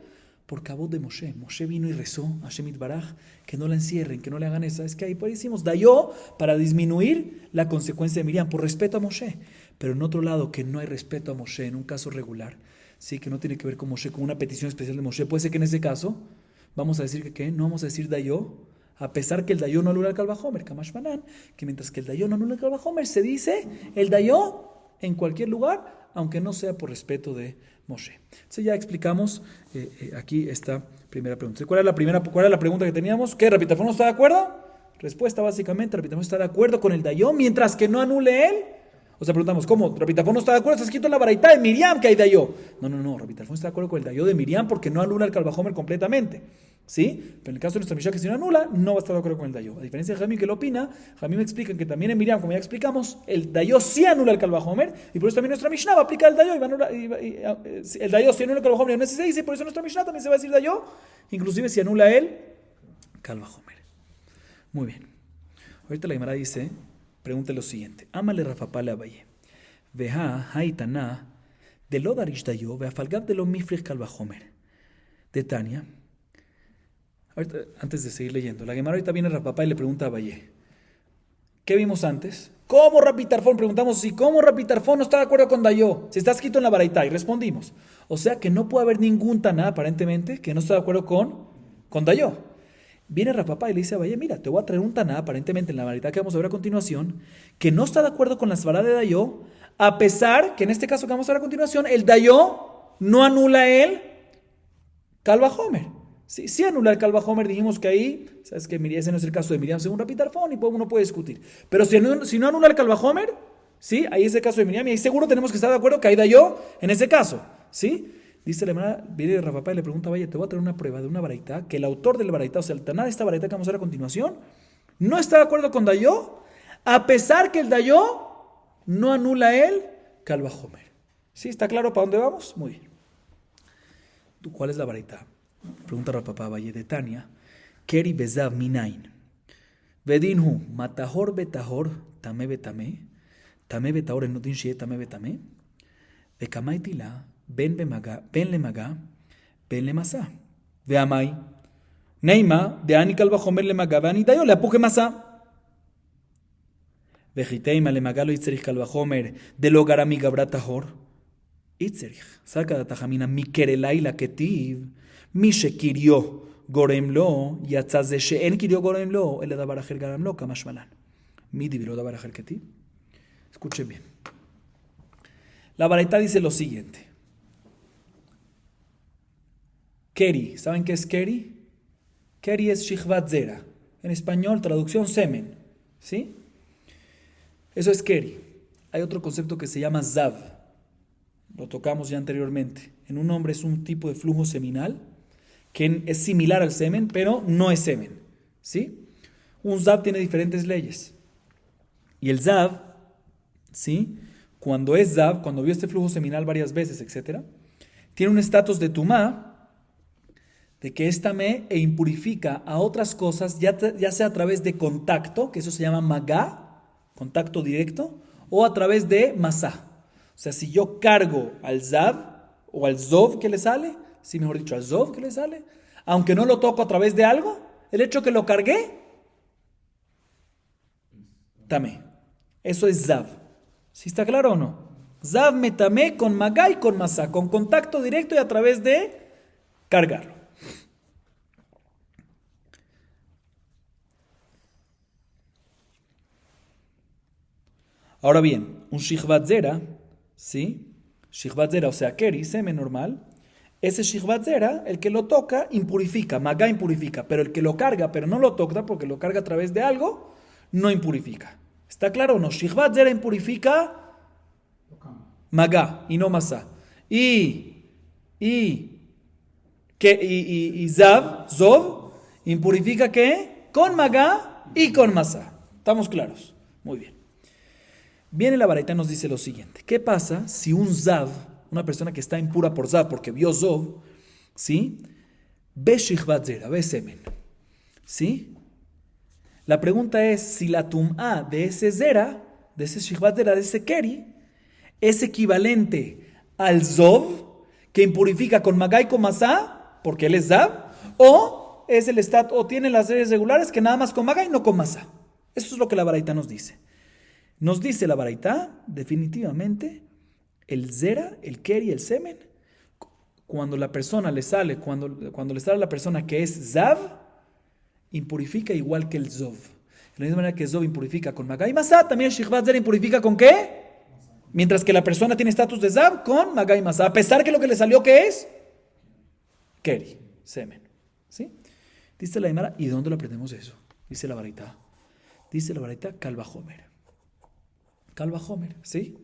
Speaker 1: Por cabo de Moshe. Moshe vino y rezó a Hashem Itbaraj que no la encierren, que no le hagan eso. Es que ahí por ahí hicimos Dayó para disminuir la consecuencia de Miriam, por respeto a Moshe. Pero en otro lado, que no hay respeto a Moshe en un caso regular, sí, que no tiene que ver con Moshe, con una petición especial de Moshe. Puede ser que en ese caso vamos a decir que no vamos a decir Dayó, a pesar que el Dayó no anula el Kalvajomer, Kamash Banan, que mientras que el Dayó no anula el Kalvajomer, se dice el Dayó en cualquier lugar, aunque no sea por respeto de Moshe. Entonces ya explicamos aquí esta primera pregunta. ¿Cuál era la pregunta que teníamos? ¿Qué? ¿Rabbi Tarfón no está de acuerdo? Respuesta básicamente, Rabbi Tarfón está de acuerdo con el Dayó mientras que no anule él. O sea, preguntamos, ¿cómo? Rabbi Tarfón no está de acuerdo, está escrito en la baraita de Miriam que hay Dayó. No, Rabbi Tarfón está de acuerdo con el Dayó de Miriam porque no anula el Kalvajomer completamente. ¿Sí? Pero en el caso de nuestra Mishnah que si no anula, no va a estar de acuerdo con el Dayó. A diferencia de Jamim que lo opina, Jamim me explica que también en Miriam, como ya explicamos, el Dayó sí anula el Kalvajomer, y por eso también nuestra Mishnah va a aplicar el Dayó, el Dayó sí anula el Kalvajomer, no es 16, y por eso nuestra Mishnah también se va a decir Dayó, inclusive si anula el Kalvajomer. Muy bien. Ahorita la Gemara dice, pregunta lo siguiente, Amale Rafapale Abaye, Veja Haitana, de lo Darish Dayó, Veafalgab de lo Mifrich Kalvajomer, de Tania. Ahorita, antes de seguir leyendo, la Gemara ahorita viene Rapapá y le pregunta a Abaye, ¿qué vimos antes? ¿Cómo Rabbi Tarfón? Preguntamos si cómo Rabbi Tarfón no está de acuerdo con Dayó. Si está escrito en la baraita, y respondimos. O sea que no puede haber ningún Taná, aparentemente, que no esté de acuerdo con Dayó. Viene Rapapá y le dice a Abaye, mira, te voy a traer un Taná, aparentemente en la baraita que vamos a ver a continuación, que no está de acuerdo con la svará de Dayó, a pesar que en este caso que vamos a ver a continuación, el Dayó no anula el Kalvajomer. Sí anula el Kalvajomer, dijimos que ahí, sabes que ese no es el caso de Miriam según Rabbi Tarfón y uno puede discutir. Pero si no anula el Kalvajomer, ¿sí? Ahí es el caso de Miriam y ahí seguro tenemos que estar de acuerdo que hay Dayó en ese caso, ¿sí? Dice la hermana, viene de Rapapá y le pregunta, vaya, te voy a traer una prueba de una baraita, que el autor del baraita, o sea, el Taná de esta baraita que vamos a ver a continuación, no está de acuerdo con Dayó, a pesar que el Dayó no anula el Kalvajomer. ¿Sí? ¿Está claro para dónde vamos? Muy bien. ¿Cuál es la baraita? Pregunta Rapapá Valle de Tania, Keri Bezav Minain, Vedinhu, Matahor Betahor, Tame Betame, Tame Betahor en Notin Shie, Tame Betame, Bekamaitila, Ben Lemaga, Ben Lemasa, Veamai, Neima, de Ani Kalvajomer Lemaga, Veani Dayo, le apuje Masa, Vejiteima Lemagalo Itzerich Kalvajomer, de Logarami Gabratahor, Itzerich, saca de tajamina, mi kerelai la ketiv, mi shekirio gorem lo, yatzaz de sheen kirio gorem lo, el dabarajel garam lo, kamashmalan. Mi divilo dabarajel ketiv. Escuchen bien. La baraita dice lo siguiente. Keri, ¿saben qué es Keri? Keri es Shihvat Zera. En español, traducción semen. ¿Sí? Eso es Keri. Hay otro concepto que se llama Zav. Lo tocamos ya anteriormente. En un hombre es un tipo de flujo seminal que es similar al semen, pero no es semen. ¿Sí? Un Zav tiene diferentes leyes. Y el Zav, ¿sí? Cuando es Zav, cuando vio este flujo seminal varias veces, etc., tiene un estatus de tumá, de que es tamé e impurifica a otras cosas, ya sea a través de contacto, que eso se llama magá, contacto directo, o a través de masá. O sea, si yo cargo al zav o al zov que le sale, sí, mejor dicho, al zov que le sale, aunque no lo toco a través de algo, el hecho que lo cargué, tamé. Eso es zav. ¿Sí está claro o no? Zav me tamé con magá y con masá, con contacto directo y a través de cargarlo. Ahora bien, un shihvat zera, ¿sí? Shihvat zera, o sea, keri, semen normal. Ese shihvat zera, el que lo toca, impurifica, magá impurifica, pero el que lo carga, pero no lo toca porque lo carga a través de algo, no impurifica. ¿Está claro o no? Shihvat zera impurifica magá y no masá. Y zov, impurifica ¿qué? Con magá y con masá. ¿Estamos claros? Muy bien. Viene la baraita y nos dice lo siguiente. ¿Qué pasa si un zav, una persona que está impura por zav porque vio zov, ¿sí? Ve shihvat zera, ve semen, ¿sí? La pregunta es si la tum'a de ese zera, de ese shihvat zera, de ese keri, es equivalente al zov que impurifica con magá y con masá, porque él es zav, o es el o tiene las leyes regulares que nada más con magá y no con masá. Eso es lo que la baraita nos dice. Nos dice la baraita, definitivamente, el zera, el keri, el semen, cuando la persona le sale, cuando le sale a la persona que es zav, impurifica igual que el zov. De la misma manera que zov impurifica con magá y masá, también el shihvat zera impurifica con ¿qué? Mientras que la persona tiene estatus de zav con magá y masá, a pesar que lo que le salió ¿qué es? Keri, semen. ¿Sí? Dice la Gemara, ¿y dónde lo aprendemos eso? Dice la baraita. Dice la baraita, Kal Vajomer. Kal Vajomer, ¿sí?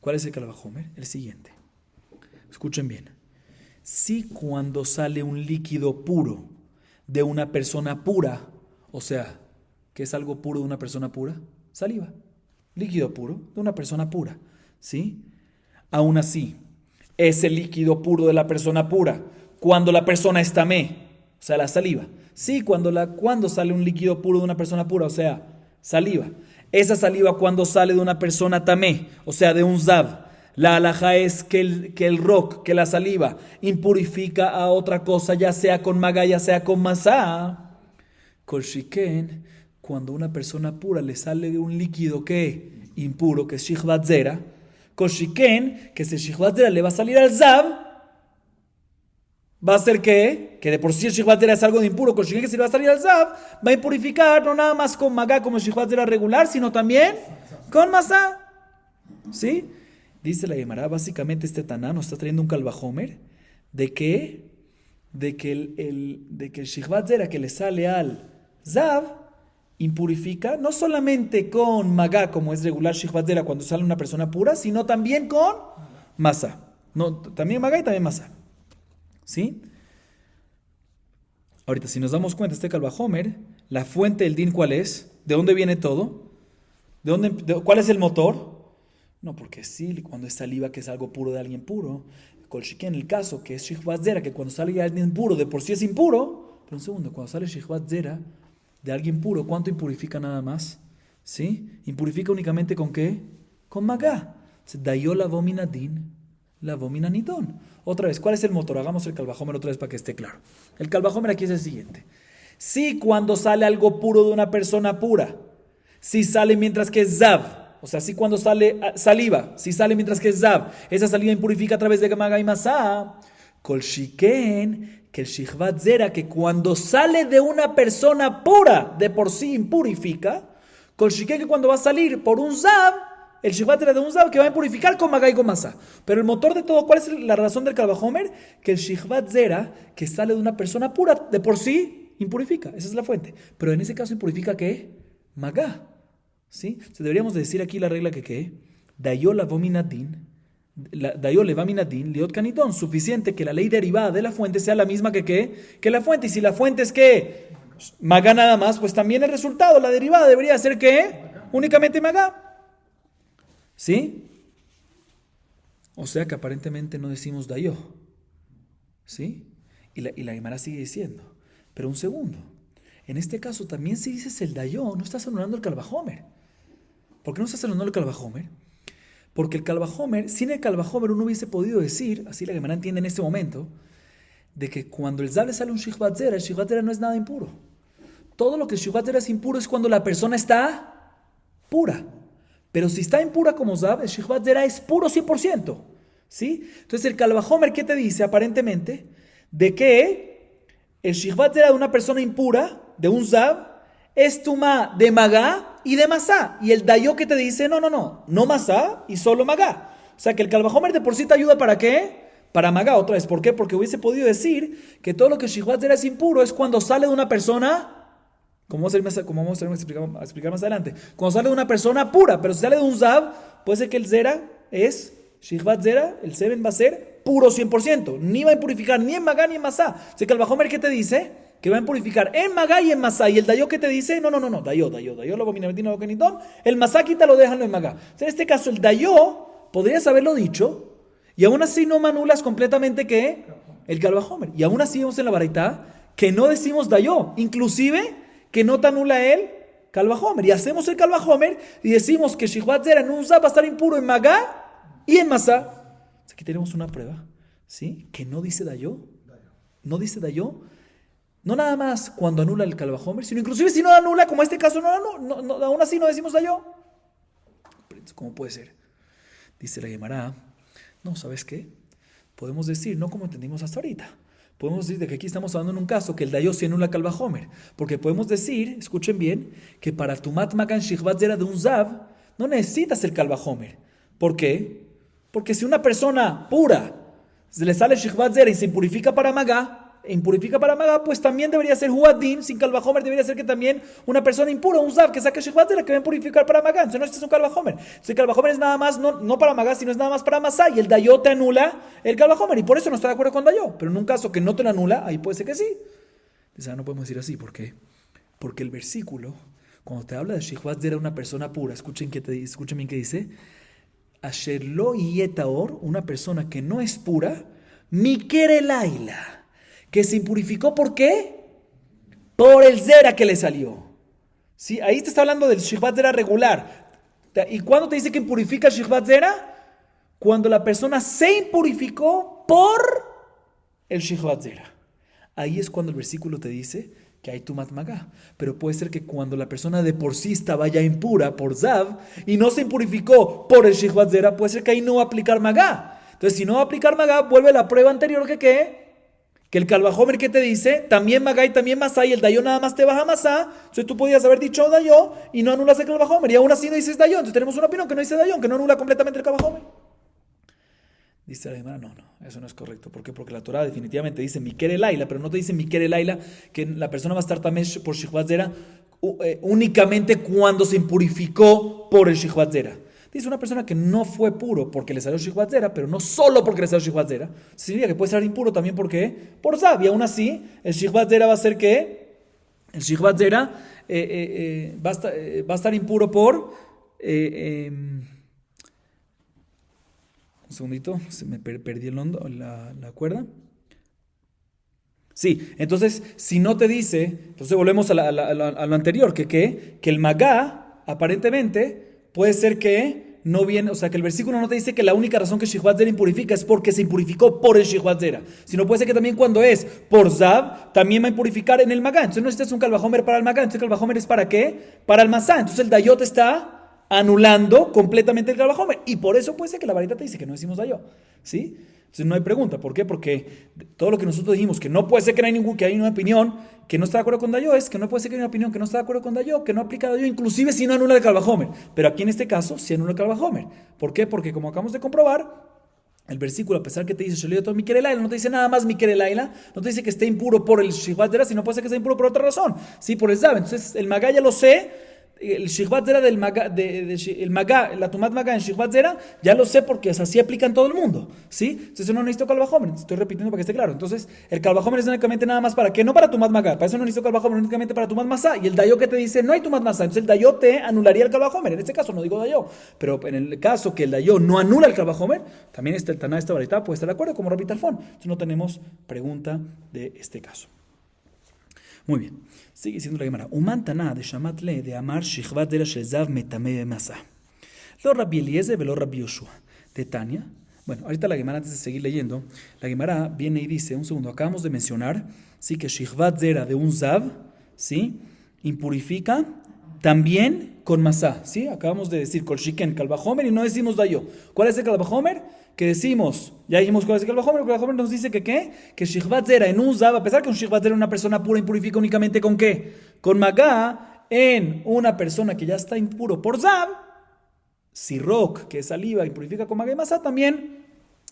Speaker 1: ¿Cuál es el Kal Vajomer? El siguiente. Escuchen bien. Si cuando sale un líquido puro de una persona pura, o sea, ¿qué es algo puro de una persona pura? Saliva. Líquido puro de una persona pura, ¿sí? Aún así, ese líquido puro de la persona pura, cuando la persona es tamé, o sea, la saliva. Sí, cuando sale un líquido puro de una persona pura, o sea, saliva. Esa saliva cuando sale de una persona tamé, o sea, de un zav, la alajá es que el roc, que la saliva, impurifica a otra cosa, ya sea con magá, ya sea con masá. Kol shiken, cuando a una persona pura le sale un líquido que impuro, que es shihvat zera, kol shiken, que ese shihvat zera le va a salir al zav, va a ser que de por sí el shihvat zera es algo de impuro, kol shiken que se le va a salir al zav, va a impurificar no nada más con magá como el shihvat zera regular, sino también con masá. ¿Sí? Dice la Gemara, básicamente este Taná nos está trayendo un Kal Vajomer de que el shihvat zera que le sale al zav impurifica no solamente con magá, como es regular shihvat zera cuando sale una persona pura, sino también con masá. No, también magá y también masá. ¿Sí? Ahorita, si nos damos cuenta, este Kal Vajomer, la fuente del din, ¿cuál es? ¿De dónde viene todo? ¿Cuál es el motor? No, porque sí, cuando es saliva, que es algo puro de alguien puro. Kol shiken, el caso, que es shihvat zera, que cuando sale alguien puro, de por sí es impuro. Pero un segundo, cuando sale shihvat zera de alguien puro, ¿cuánto impurifica nada más? ¿Sí? Impurifica únicamente ¿con qué? Con magá. Dayo la vomina din, la vomina nidón. Otra vez, ¿cuál es el motor? Hagamos el Kal Vajomer otra vez para que esté claro. El Kal Vajomer aquí es el siguiente. Si cuando sale algo puro de una persona pura, si sale mientras que es zav, O sea, si cuando sale saliva, si sale mientras que es Zav, esa saliva impurifica a través de Maga y Masá. Kol Shiken, que el Shihvat Zera, que cuando sale de una persona pura, de por sí impurifica. Kol Shiken, que cuando va a salir por un Zav, el Shihvat Zera de un Zav, que va a impurificar con Maga y con Masá. Pero el motor de todo, ¿cuál es la razón del Kal Vajomer? Que el Shihvat Zera, que sale de una persona pura, de por sí impurifica. Esa es la fuente. Pero en ese caso impurifica ¿qué? Maga. ¿Sí? Entonces deberíamos decir aquí la regla que ¿qué? Dayo la vominatin. Dayo le va minatin, liot canitón, suficiente que la ley derivada de la fuente sea la misma que la fuente. Y si la fuente es que Maga nada más, pues también el resultado, la derivada debería ser que únicamente Maga. ¿Sí? O sea que aparentemente no decimos Dayo. ¿Sí? Y la Gemara sigue diciendo, pero un segundo, en este caso también si dices el Dayo, no estás anulando el Kal Vajomer. ¿Por qué no estás anulando el Kal Vajomer? Porque el Kal Vajomer, sin el Kal Vajomer uno hubiese podido decir, así la Gemara entiende en este momento, de que cuando el Zav le sale un Shihvat Zera, el Shihvat Zera no es nada impuro. Todo lo que el Shihvat Zera es impuro es cuando la persona está pura. Pero si está impura como Zav, el Shihvat Zera es puro 100%. ¿Sí? Entonces el Kal Vajomer, ¿qué te dice aparentemente? De que el Shihvat Zera de una persona impura, de un Zav, es Tumá de Magá y de Masá. Y el Dayo que te dice, no Masá y solo Magá. O sea que el Kal Vajomer de por sí te ayuda ¿para qué? Para Magá otra vez. ¿Por qué? Porque hubiese podido decir que todo lo que el Shihvat Zera es impuro es cuando sale de una persona, como vamos a explicar más adelante, cuando sale de una persona pura, pero si sale de un Zav, puede ser que el Zera es Shihvat Zera, el Seven va a ser puro 100%. Ni va a impurificar ni en Magá ni en Masá. O sea que el Kal Vajomer ¿qué te dice? Que va a impurificar en Magá y en Masá. Y el Dayo que te dice, no, Dayo, lo abominamentino, lo canitón. El Masá quítalo, déjalo en Magá. O sea, en este caso, el Dayo, podrías haberlo dicho, y aún así no me anulas completamente ¿qué? El Kal Vajomer. Y aún así vemos en la Baraitá que no decimos Dayo, inclusive que no te anula el Kal Vajomer. Y hacemos el Kal Vajomer y decimos que Shihvat Zera en un Zav va a estar impuro en Magá y en Masá. O sea, aquí tenemos una prueba, ¿sí? Que no dice Dayo. No dice Dayo. No nada más cuando anula el Kal Vajomer, sino inclusive si no anula, como en este caso, aún así no decimos Dayo. ¿Cómo puede ser? Dice la Gemara, no, ¿sabes qué? Podemos decir, no como entendimos hasta ahorita, podemos decir de que aquí estamos hablando en un caso que el Dayo sí anula Kal Vajomer, porque podemos decir, escuchen bien, que para Tumat Magan Shihvat Zera de un Zav, no necesitas el Kal Vajomer. ¿Por qué? Porque si una persona pura se le sale Shihvat Zera y se impurifica para Magá, pues también debería ser Huadin, sin Kal Vajomer debería ser que también una persona impura, un Zav, que saque Shihvat Zera, que va a purificar para Magá. Entonces no, este es un Kal Vajomer. Entonces el Kal Vajomer es nada más, no para Magá, sino es nada más para Masá, y el Dayo te anula el Kal Vajomer, y por eso no está de acuerdo con Dayo. Pero en un caso que no te lo anula, ahí puede ser que sí. Dice, no podemos decir así, ¿por qué? Porque el versículo, cuando te habla de Shihvat Zera, una persona pura, escuchen bien que dice, Asher lo yetaor, una persona que no es pura, Mikere Laila, que se impurificó, ¿por qué? Por el Zera que le salió. ¿Sí? Ahí te está hablando del Shihvat Zera regular. ¿Y cuándo te dice que impurifica el Shihvat Zera? Cuando la persona se impurificó por el Shihvat Zera. Ahí es cuando el versículo te dice que hay Tumat Magá. Pero puede ser que cuando la persona de por sí estaba ya impura por Zav y no se impurificó por el Shihvat Zera, puede ser que ahí no va a aplicar Magá. Entonces, si no va a aplicar Magá, vuelve a la prueba anterior que el Kal Vajomer que te dice, también Magá y también Masá, y el Dayo nada más te baja Masá. Entonces tú podías haber dicho Dayo y no anulas el Kal Vajomer, y aún así no dices Dayo. Entonces tenemos una opinión que no dice Dayo, que no anula completamente el Kal Vajomer. Dice la Gemara, no, eso no es correcto. ¿Por qué? Porque la Torah definitivamente dice Mikere Laila, pero no te dice Mikere Laila que la persona va a estar también por Shihvat Zera únicamente cuando se impurificó por el Shihvat Zera. Dice una persona que no fue puro porque le salió Shihvat Zera, pero no solo porque le salió Shihvat Zera. Significa que puede ser impuro también porque por Zav. Y aún así, el Shihvat Zera va a ser que el Shihvat Zera va a estar impuro por... un segundito, se me perdí la cuerda. Sí, entonces, si no te dice, entonces volvemos a lo anterior, que el Magá, aparentemente, puede ser que no viene, o sea, que el versículo no te dice que la única razón que Shihvat Zera impurifica es porque se impurificó por el Shihvat Zera, sino puede ser que también cuando es por Zav, también va a impurificar en el Magá. Entonces no necesitas un Kal Vajomer para el Magá, entonces el Kal Vajomer es ¿para qué? Para el Masá. Entonces el Dayot está anulando completamente el Kal Vajomer. Y por eso puede ser que la varita te dice que no decimos dayo, ¿sí? Entonces no hay pregunta. ¿Por qué? Porque todo lo que nosotros dijimos, que no puede ser que hay una opinión que no está de acuerdo con dayo, es que no puede ser que hay una opinión que no está de acuerdo con dayo, que no aplica dayo, inclusive si no anula el Kal Vajomer. Pero aquí en este caso, sí anula el Kal Vajomer. ¿Por qué? Porque como acabamos de comprobar, el versículo, a pesar que te dice Sholio todo Miquel Laila, no te dice nada más Miquel Laila, no te dice que esté impuro por el Shihvat Zera, sino puede ser que esté impuro por otra razón, ¿sí? Por el Zav. Entonces, el Magá ya lo sé, el Shihvat Zera del Magá, el Magá, la Tumat Magá en Shihvat Zera, ya lo sé porque así aplica en todo el mundo, ¿sí? Entonces, no necesito Kal Vajomer, estoy repitiendo para que esté claro. Entonces, el Kal Vajomer es únicamente nada más para qué, no para Tumat Magá, para eso no necesito Kal Vajomer, únicamente para Tumat Masá. Y el Dayo que te dice, no hay Tumat Masá, entonces el Dayo te anularía el Kal Vajomer. En este caso no digo Dayo, pero en el caso que el Dayo no anula el Kal Vajomer, también está el Taná de esta varita, puede estar de acuerdo, como Rabbi Talfón. Entonces, no tenemos pregunta de este caso. Muy bien. Sigue diciendo la Gemara. Uman taná de Shamatle de Amar Shichvat Zera Shel Zav Metame Bemasa. Lo Rabbi Eliezer velo Rabbi Yoshua. De Tania. Bueno, ahorita la Gemara, antes de seguir leyendo, la Gemara viene y dice, un segundo, acabamos de mencionar, sí, que Shichvat Zera de un Zav, sí, impurifica también con Masá, sí, acabamos de decir, Kol Shiken, Kal Vajomer, y no decimos Dayo. ¿Cuál es el Kal Vajomer? Que decimos, ya dijimos cuál es el Kal Vajomer, el Kal Vajomer nos dice que ¿qué? Que Shichvat Zera en un Zav, a pesar que un Shichvat Zera en una persona pura impurifica únicamente ¿con qué? Con Magá, en una persona que ya está impuro por Zav, Sirok, que es saliva, impurifica con Magá y Masá, también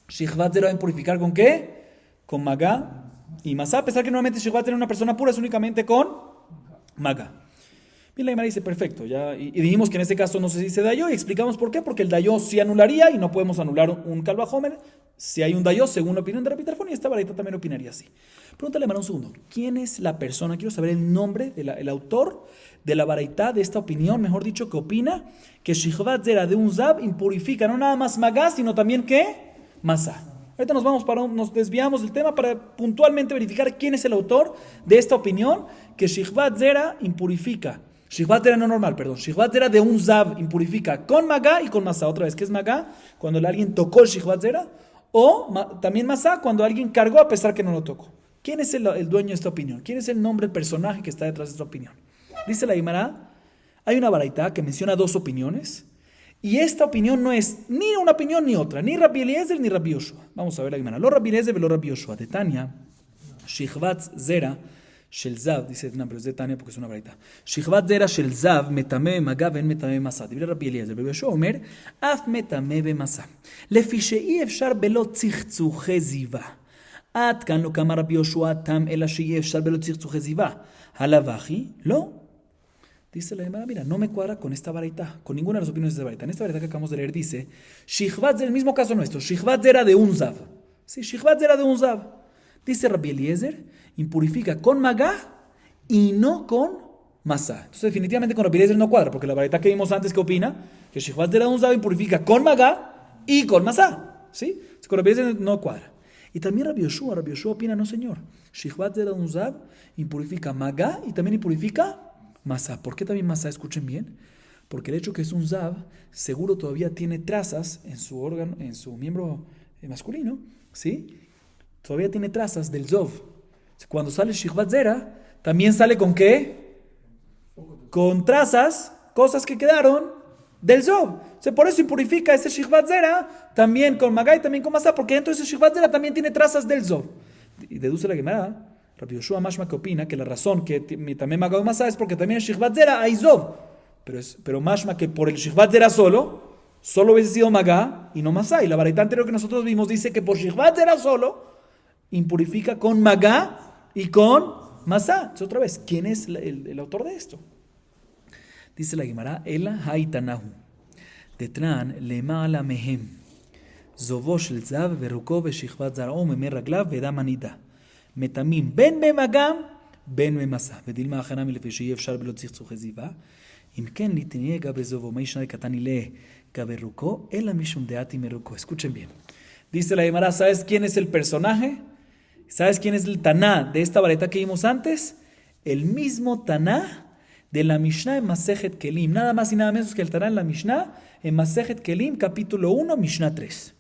Speaker 1: Shichvat Zera va a impurificar ¿con qué? Con Magá y Masá, a pesar que nuevamente Shichvat Zera en una persona pura es únicamente con Magá. Y la Gemara dice, perfecto, ya, y dijimos que en este caso no se dice dayo, y explicamos por qué, porque el dayo sí anularía, y no podemos anular un Kal Vajomer si hay un dayo, según la opinión de Rabbi Tarfón, y esta varita también opinaría así. Pregúntale, Mara, un segundo, ¿quién es la persona? Quiero saber el nombre, el autor de la varita, de esta opinión, mejor dicho, que opina que Shichvat Zera de un Zav impurifica no nada más Magá, sino también, ¿qué? Masá. Ahorita nos desviamos del tema para puntualmente verificar quién es el autor de esta opinión, que Shichvat Zera impurifica. Shichvat Zera no normal, perdón. Shichvat Zera de un Zav impurifica con Magá y con Masá. Otra vez, ¿qué es Magá? Cuando alguien tocó el Shichvat Zera. O también Masá, cuando alguien cargó a pesar que no lo tocó. ¿Quién es el dueño de esta opinión? ¿Quién es el nombre, el personaje que está detrás de esta opinión? Dice la Gemara, hay una baraita que menciona dos opiniones. Y esta opinión no es ni una opinión ni otra. Ni Rabbi Eliezer ni Rabbi Yoshua. Vamos a ver la Gemara. Lo Rabbi Eliezer velo Rabbi Yoshua. De Tania, Shichvat Zera Shel Zav, dice, no, pero es de Tania porque es una varita. Shichvat Zera Shel Zav, metame Magá, ven metame Masá. Dice Rabbi Eliezer, Rabbi Yoshua Omer, af metame Masá. Lefi she'i efshar belo tzichzuche ziva. עד כאן לא קמה רבי יהושע תם אלא שיהיה אפשר בלא צחצוחי זיווה. הלבחי? לא. Dice la Gemara, mira, no me cuadra con esta varita, con ninguna de las opiniones de esta varita. En esta varita que acabamos de leer dice, Shichvat Zera, el mismo caso nuestro, Shichvat Zera de un Zav. Sí, Shichvat Zera de un Zav. Dice Rabbi Eliezer, impurifica con Magá y no con Masá. Entonces definitivamente con Rabbi Eliezer no cuadra, porque la varita que vimos antes, ¿qué opina? Que Shichvat Zera de un Zav impurifica con Magá y con Masá. ¿Sí? Entonces, con Rabbi Eliezer no cuadra. Y también Rabbi Yoshua opina, no señor. Shichvat Zera de un Zav impurifica Magá y también impurifica Masá. ¿Por qué también Masá? Escuchen bien. Porque el hecho que es un Zav, seguro todavía tiene trazas en su órgano, en su miembro masculino, ¿sí? Todavía tiene trazas del Zov. Cuando sale Shichvat Zera, también sale con ¿qué? Con trazas, cosas que quedaron del Zov. Por eso impurifica ese Shichvat Zera también con Magá y también con Masá, porque dentro de ese Shichvat Zera también tiene trazas del Zov. Y deduce la Gemara, Rabbi Yoshua Mashma, que opina que la razón que también Magá y Masá es porque también en Shichvat Zera hay Zov. Pero Mashma que por el Shichvat Zera solo hubiese sido Magá y no Masá. Y la varita anterior que nosotros vimos dice que por Shichvat Zera solo impurifica con Magá y con Masá. Entonces, otra vez, ¿quién es el autor de esto? Dice la Gemara, Ela Haitanahu. Detran Lemala Mehem. Zovo Shel Zav Veruko Veshichvat Zarao Meme Raglav Vedam Anida. Metamim Ben Memagam Ben Memasa. Vedilma Achanami Lefeshi Efshar Belo Tziczuche Ziva. Im Ken Litiniye Gabe Zovo Meishna de Katanile Gabe Ruko Ela Mishum Deati Meruko. Escuchen bien. Dice la Gemara, ¿sabes quién es el personaje? ¿Sabes quién es el Taná de esta vareta que vimos antes? El mismo Taná de la Mishnah en Masejet Kelim. Nada más y nada menos que el Taná en la Mishnah en Masejet Kelim, capítulo 1, Mishnah 3.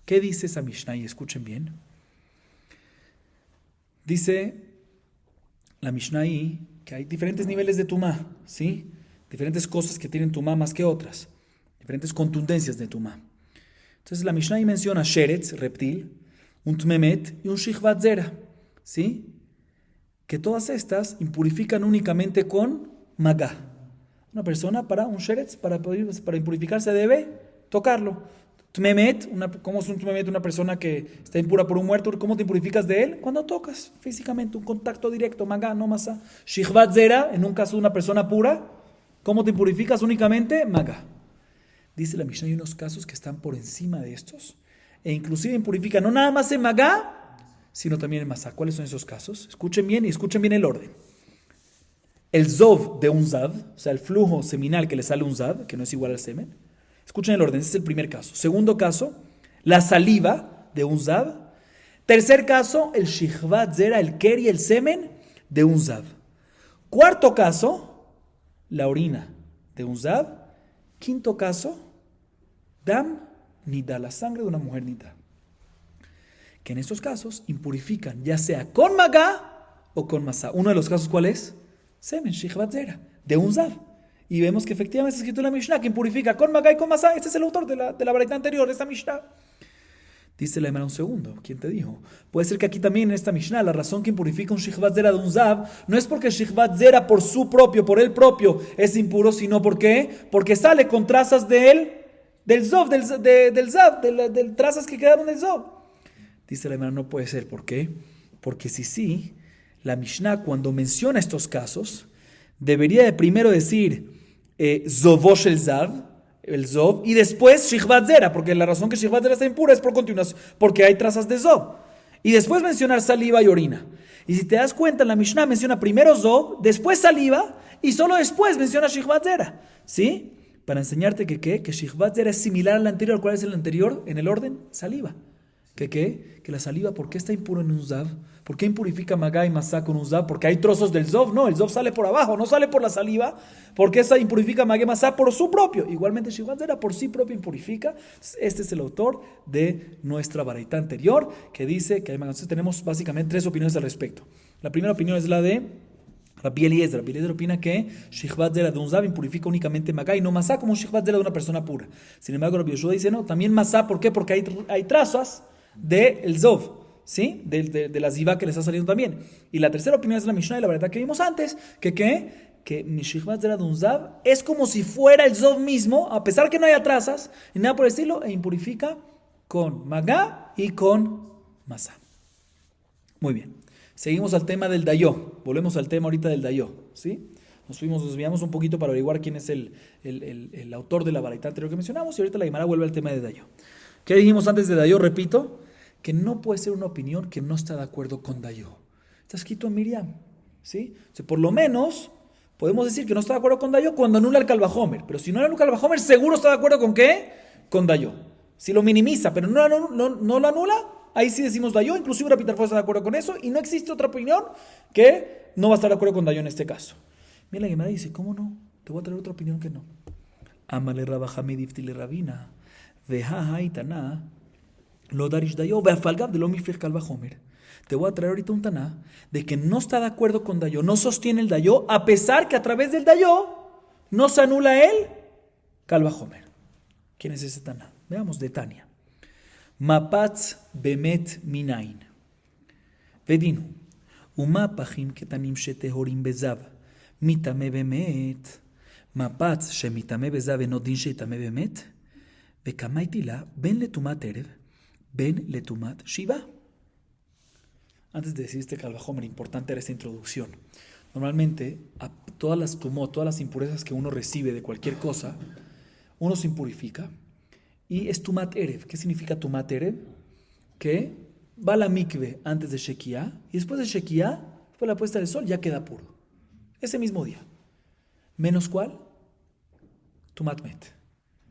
Speaker 1: ¿Qué dice esa Mishnah? Y escuchen bien. Dice la Mishnah ahí que hay diferentes niveles de tumá, ¿sí? Diferentes cosas que tienen tumá más que otras. diferentes contundencias de tumá. Entonces la Mishnah ahí menciona sheretz, reptil, un tmemet y un shihvat zera, ¿sí? Que todas estas impurifican únicamente con magá. Una persona para un sheretz, para impurificarse debe tocarlo. Tmemet, ¿cómo es un tmemet? Una persona que está impura por un muerto, ¿cómo te impurificas de él? Cuando tocas físicamente, un contacto directo, magá, no masá. Shihvat zera, en un caso de una persona pura, ¿cómo te impurificas únicamente? Magá. Dice la Mishnah, hay unos casos que están por encima de estos, e inclusive impurifican no nada más en magá, sino también en masá. ¿Cuáles son esos casos? Escuchen bien y escuchen bien el orden. El zov de un zav, o sea, el flujo seminal que le sale a un zav, que no es igual al semen. Escuchen el orden, ese es el primer caso. Segundo caso, la saliva de un zav. Tercer caso, el shihvat zera, el keri, el semen de un zav. Cuarto caso, la orina de un zav. Quinto caso, dam nida, la sangre de una mujer nida. Que en estos casos impurifican, ya sea con magá o con masá. Uno de los casos, ¿cuál es? Semen, shihvat zera, de un zav. Y vemos que efectivamente está escrito en la Mishnah que impurifica con magá y con masá. Este es el autor de la baraita anterior, de esta Mishnah. Dice la Gemara un segundo, ¿quién te dijo? Puede ser que aquí también en esta Mishnah la razón que impurifica un shihvat zera de un zav no es porque el shihvat zera por él propio es impuro, sino porque sale con trazas del zov, del zav, de trazas que quedaron del zov. Dice la Gemara, no puede ser, ¿por qué? Porque sí, la Mishnah cuando menciona estos casos debería de primero decir zovosh el zav, el zov, y después shihvat zera, porque la razón que shihvat zera está impura es por continuación, porque hay trazas de zov. Y después mencionar saliva y orina. Y si te das cuenta, la Mishnah menciona primero zov, después saliva, y solo después menciona shihvat zera, ¿sí? Para enseñarte que shihvat zera es similar al anterior. ¿Cuál es el anterior en el orden? Saliva. Que la saliva, ¿por qué está impuro en un zav? ¿Por qué impurifica magá y masá con un zav? Porque hay trozos del zov. No, el zov sale por abajo, no sale por la saliva. ¿Por qué esa impurifica magá y masá? Por su propio. Igualmente shihvat zera por sí propio impurifica. Este es el autor de nuestra baraita anterior, que dice que entonces tenemos básicamente tres opiniones al respecto. La primera opinión es la de Rabbi Eliezer. Rabbi Eliezer opina que shihvat zera de un zav impurifica únicamente magá y no masá como un shihvat zera de una persona pura. Sin embargo, Rabbi Yoshua dice no, también masá. ¿Por qué? Porque hay trazas del zov, ¿sí? De la ziva que le está saliendo también. Y la tercera opinión es la Mishnah y la verdad que vimos antes, que mi shihvat zera de un zav es como si fuera el zov mismo, a pesar que no haya trazas ni nada por el estilo, e impurifica con magá y con masá. Muy bien, seguimos al tema del dayó. Volvemos al tema ahorita del dayó, ¿sí? Nos desviamos un poquito para averiguar quién es el autor de la baraita anterior que mencionamos, y ahorita la Gemara vuelve al tema de dayó. ¿Qué dijimos antes de dayó? Repito, que no puede ser una opinión que no está de acuerdo con dayó. Está escrito en Miriam, ¿sí? O sea, por lo menos podemos decir que no está de acuerdo con dayó cuando anula el calvajomer. Pero si no anula el calvajomer, seguro está de acuerdo con ¿qué? Con dayó. Si lo minimiza, pero no lo anula, ahí sí decimos dayó. Inclusive Rabbi Tarfon está de acuerdo con eso. Y no existe otra opinión que no va a estar de acuerdo con dayó en este caso. Mira, la Gemara dice, ¿cómo no? Te voy a traer otra opinión que no. Amale Rabba Hamid iftile Rabina. Veja haitana. Lo darish dayo, veafalgab de lo mifrich calvajomer. Te voy a traer ahorita un taná de que no está de acuerdo con dayó, no sostiene el dayó, a pesar que a través del dayó no se anula el calvajomer. ¿Quién es ese taná? Veamos de Tania. Mapatz bemet minain. Vedinu. Umapachim ketanim shetehorim bezav. Mitame bemet. Mapatz shemitame bezav enodin sheitame bemet. Bekamaitila ben letumat erev. Ben letumat shiva. Antes de decir este calvajomer, importante era esta introducción. Normalmente, a todas las tumot, todas las impurezas que uno recibe de cualquier cosa, uno se impurifica y es tumat erev. ¿Qué significa tumat erev? Que va a la mikve antes de Shekiah y después de Shekiah, después de la puesta del sol, ya queda puro. Ese mismo día. ¿Menos cuál? Tumat met.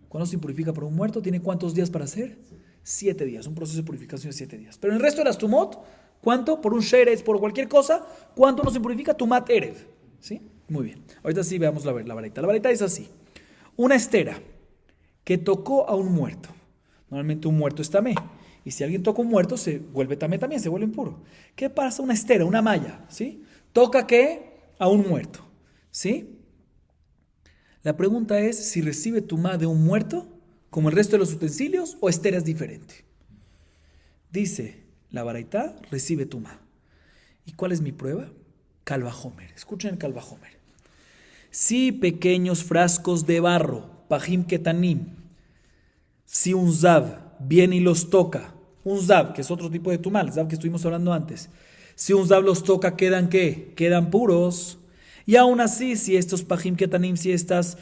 Speaker 1: Cuando se impurifica por un muerto, ¿tiene cuántos días para hacer? 7 días, un proceso de purificación de 7 días. Pero en el resto de las tumot, ¿cuánto? Por un sheretz, por cualquier cosa, ¿cuánto nos impurifica? Tumat erev. ¿Sí? Muy bien. Ahorita sí veamos la baraita. La baraita es así. Una estera que tocó a un muerto. Normalmente un muerto es tamé. Y si alguien toca un muerto, se vuelve tamé también, se vuelve impuro. ¿Qué pasa? Una estera, una malla, ¿sí? ¿Toca qué? A un muerto, ¿sí? La pregunta es si recibe tumá de un muerto, como el resto de los utensilios, o estera es diferente. Dice, la baraitá recibe tumá. ¿Y cuál es mi prueba? Kalvajomer. Escuchen el Kalvajomer. Si pequeños frascos de barro, pajim ketanim, si un zav viene y los toca, un zav, que es otro tipo de tumá, el zav que estuvimos hablando antes, si un zav los toca, ¿quedan qué? Quedan puros. Y aún así, si estos pajim ketanim, si esos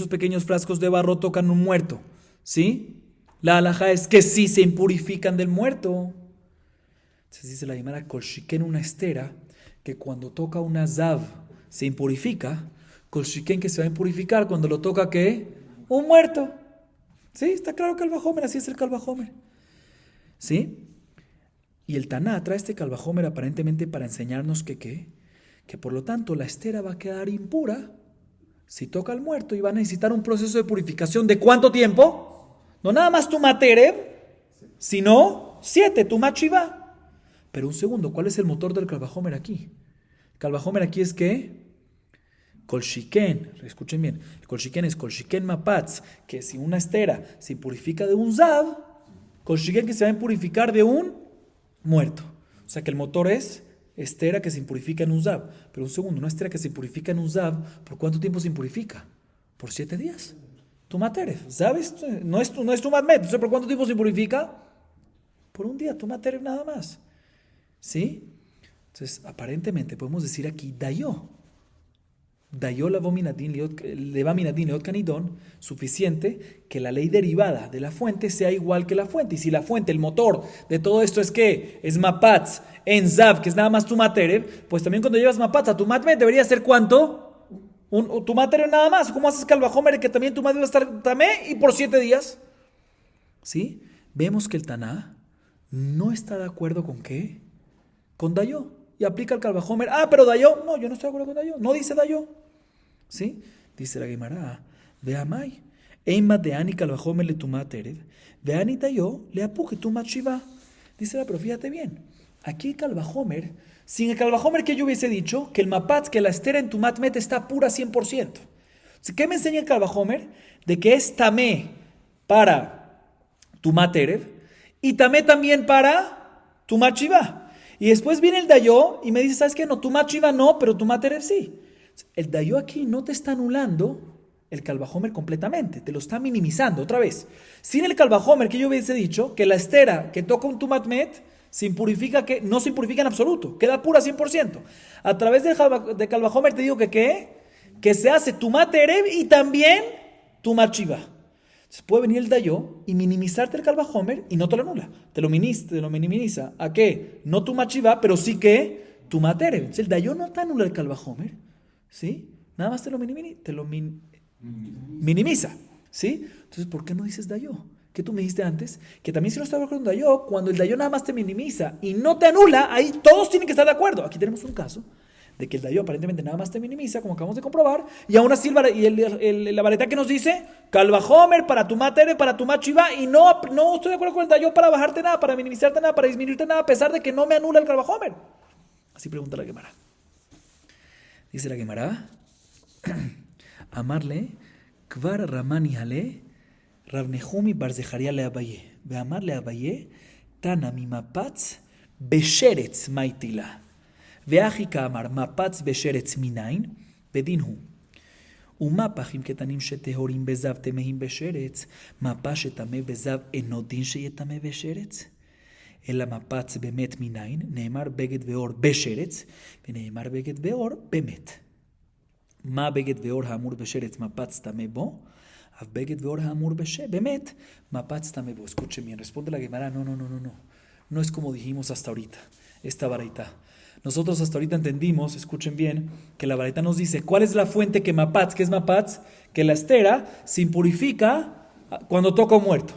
Speaker 1: pequeños frascos de barro tocan un muerto, ¿sí? La halajá es que sí se impurifican del muerto. Entonces dice la Gemara, kolshiken una estera, que cuando toca una zav se impurifica, kolshiken que se va a impurificar cuando lo toca, ¿qué? Un muerto. ¿Sí? Está claro Kalvajomer, así es el Kalvajomer. ¿Sí? Y el Taná trae este Kalvajomer aparentemente para enseñarnos que por lo tanto la estera va a quedar impura si toca al muerto y va a necesitar un proceso de purificación ¿de cuánto tiempo? No nada más Tumat Erev, sino 7, Tumat Shivá. Pero un segundo, ¿cuál es el motor del Kalvajomer aquí? El Kalvajomer aquí es que Kolshiken, escuchen bien, el Kolshiken es Kolshiken Mapatz, que si una estera se impurifica de un Zav, Kolshiken que se va a impurificar de un muerto. O sea que el motor es estera que se impurifica en un Zav. Pero un segundo, una estera que se impurifica en un Zav, ¿por cuánto tiempo se impurifica? Por 7 días. Tumat Erev, ¿sabes? No es Tumat Met. ¿Por cuánto tiempo se impurifica? Por un día, Tumat Erev nada más. ¿Sí? Entonces, aparentemente podemos decir aquí, Dayo la vominadin leot canidón, suficiente que la ley derivada de la fuente sea igual que la fuente. Y si la fuente, el motor de todo esto es que es mapatz en zav, que es nada más Tumat Erev, pues también cuando llevas mapatz a Tumat Met debería ser ¿cuánto? Un Tumat Erev nada más. ¿Cómo haces Kalvajomer que también Tumat debe estar tamé y por 7 días? ¿Sí? Vemos que el Taná no está de acuerdo con ¿qué? Con Dayo. Y aplica el Kalvajomer. Pero Dayo. No, yo no estoy de acuerdo con Dayo. No dice Dayo. ¿Sí? Dice la Gemara. Veamai. Eima de ani Kalvajomer le Tumat Erev. Veani Dayo le apuje Tumat Shivá. Dice pero fíjate bien. Aquí el Kalvajomer, sin el Kalvajomer que yo hubiese dicho, que el mapatz, que la estera en Tumat Met está pura 100%. ¿Qué me enseña el Kalvajomer? De que es tamé para Tumat Erev y tamé también para Tumat Shivá. Y después viene el Dayo y me dice, ¿sabes qué? No, Tumat Shivá no, pero Tumat Erev sí. El Dayo aquí no te está anulando el Kalvajomer completamente, te lo está minimizando otra vez. Sin el Kalvajomer que yo hubiese dicho, que la estera que toca un Tumat Met se impurifica, que no se impurifica en absoluto, queda pura 100%. A través del Kalvajomer te digo que se hace Tumat Erev y también Tumat Shivá. Entonces puede venir el Dayo y minimizarte el Kalvajomer y no te lo anula. Te lo minimiza. ¿A qué? No Tumat Shivá, pero sí que Tumat Erev. Entonces el Dayo no te anula el Kalvajomer, ¿sí? Nada más te lo minimiza, ¿sí? Entonces, ¿por qué no dices Dayo? ¿Qué tú me dijiste antes? Que también si no estás de acuerdo con Dayo, cuando el Dayo nada más te minimiza y no te anula, ahí todos tienen que estar de acuerdo. Aquí tenemos un caso de que el Dayo aparentemente nada más te minimiza, como acabamos de comprobar, y aún así la vareta que nos dice, Kalvajomer para Tumat Erev, para Tumat Shivá, y no estoy de acuerdo con el Dayo para bajarte nada, para minimizarte nada, para disminuirte nada, a pesar de que no me anula el Kalvajomer. Así pregunta la Gemara. Dice la Gemara, Amarle, Kvar Ramani Hale, Ravnehumi Barzejaria le Abaye, ve amarle Abaye, Tana mi mapatz, Besheretz maitila. Veajika amar mapatz besheretz minain, bedinhu. Umapachim ketanim shetehorim bezav temehim besheretz, mapa shetame bezav enodin sheyetame besheretz. El mapatz bemet minain, neemar beged veor besheretz, veneemar beged veor bemet. Ma beged veor hamur besheretz mapatz tame bo, av beged veor hamur bemet, mapatz tame bo. Escuchen bien, responde la Gemara, no. No es como dijimos hasta ahorita, esta baraita. Nosotros hasta ahorita entendimos, escuchen bien, que la baraita nos dice, ¿cuál es la fuente que mapatz? ¿Qué es mapatz? Que la estera se impurifica cuando toca un muerto.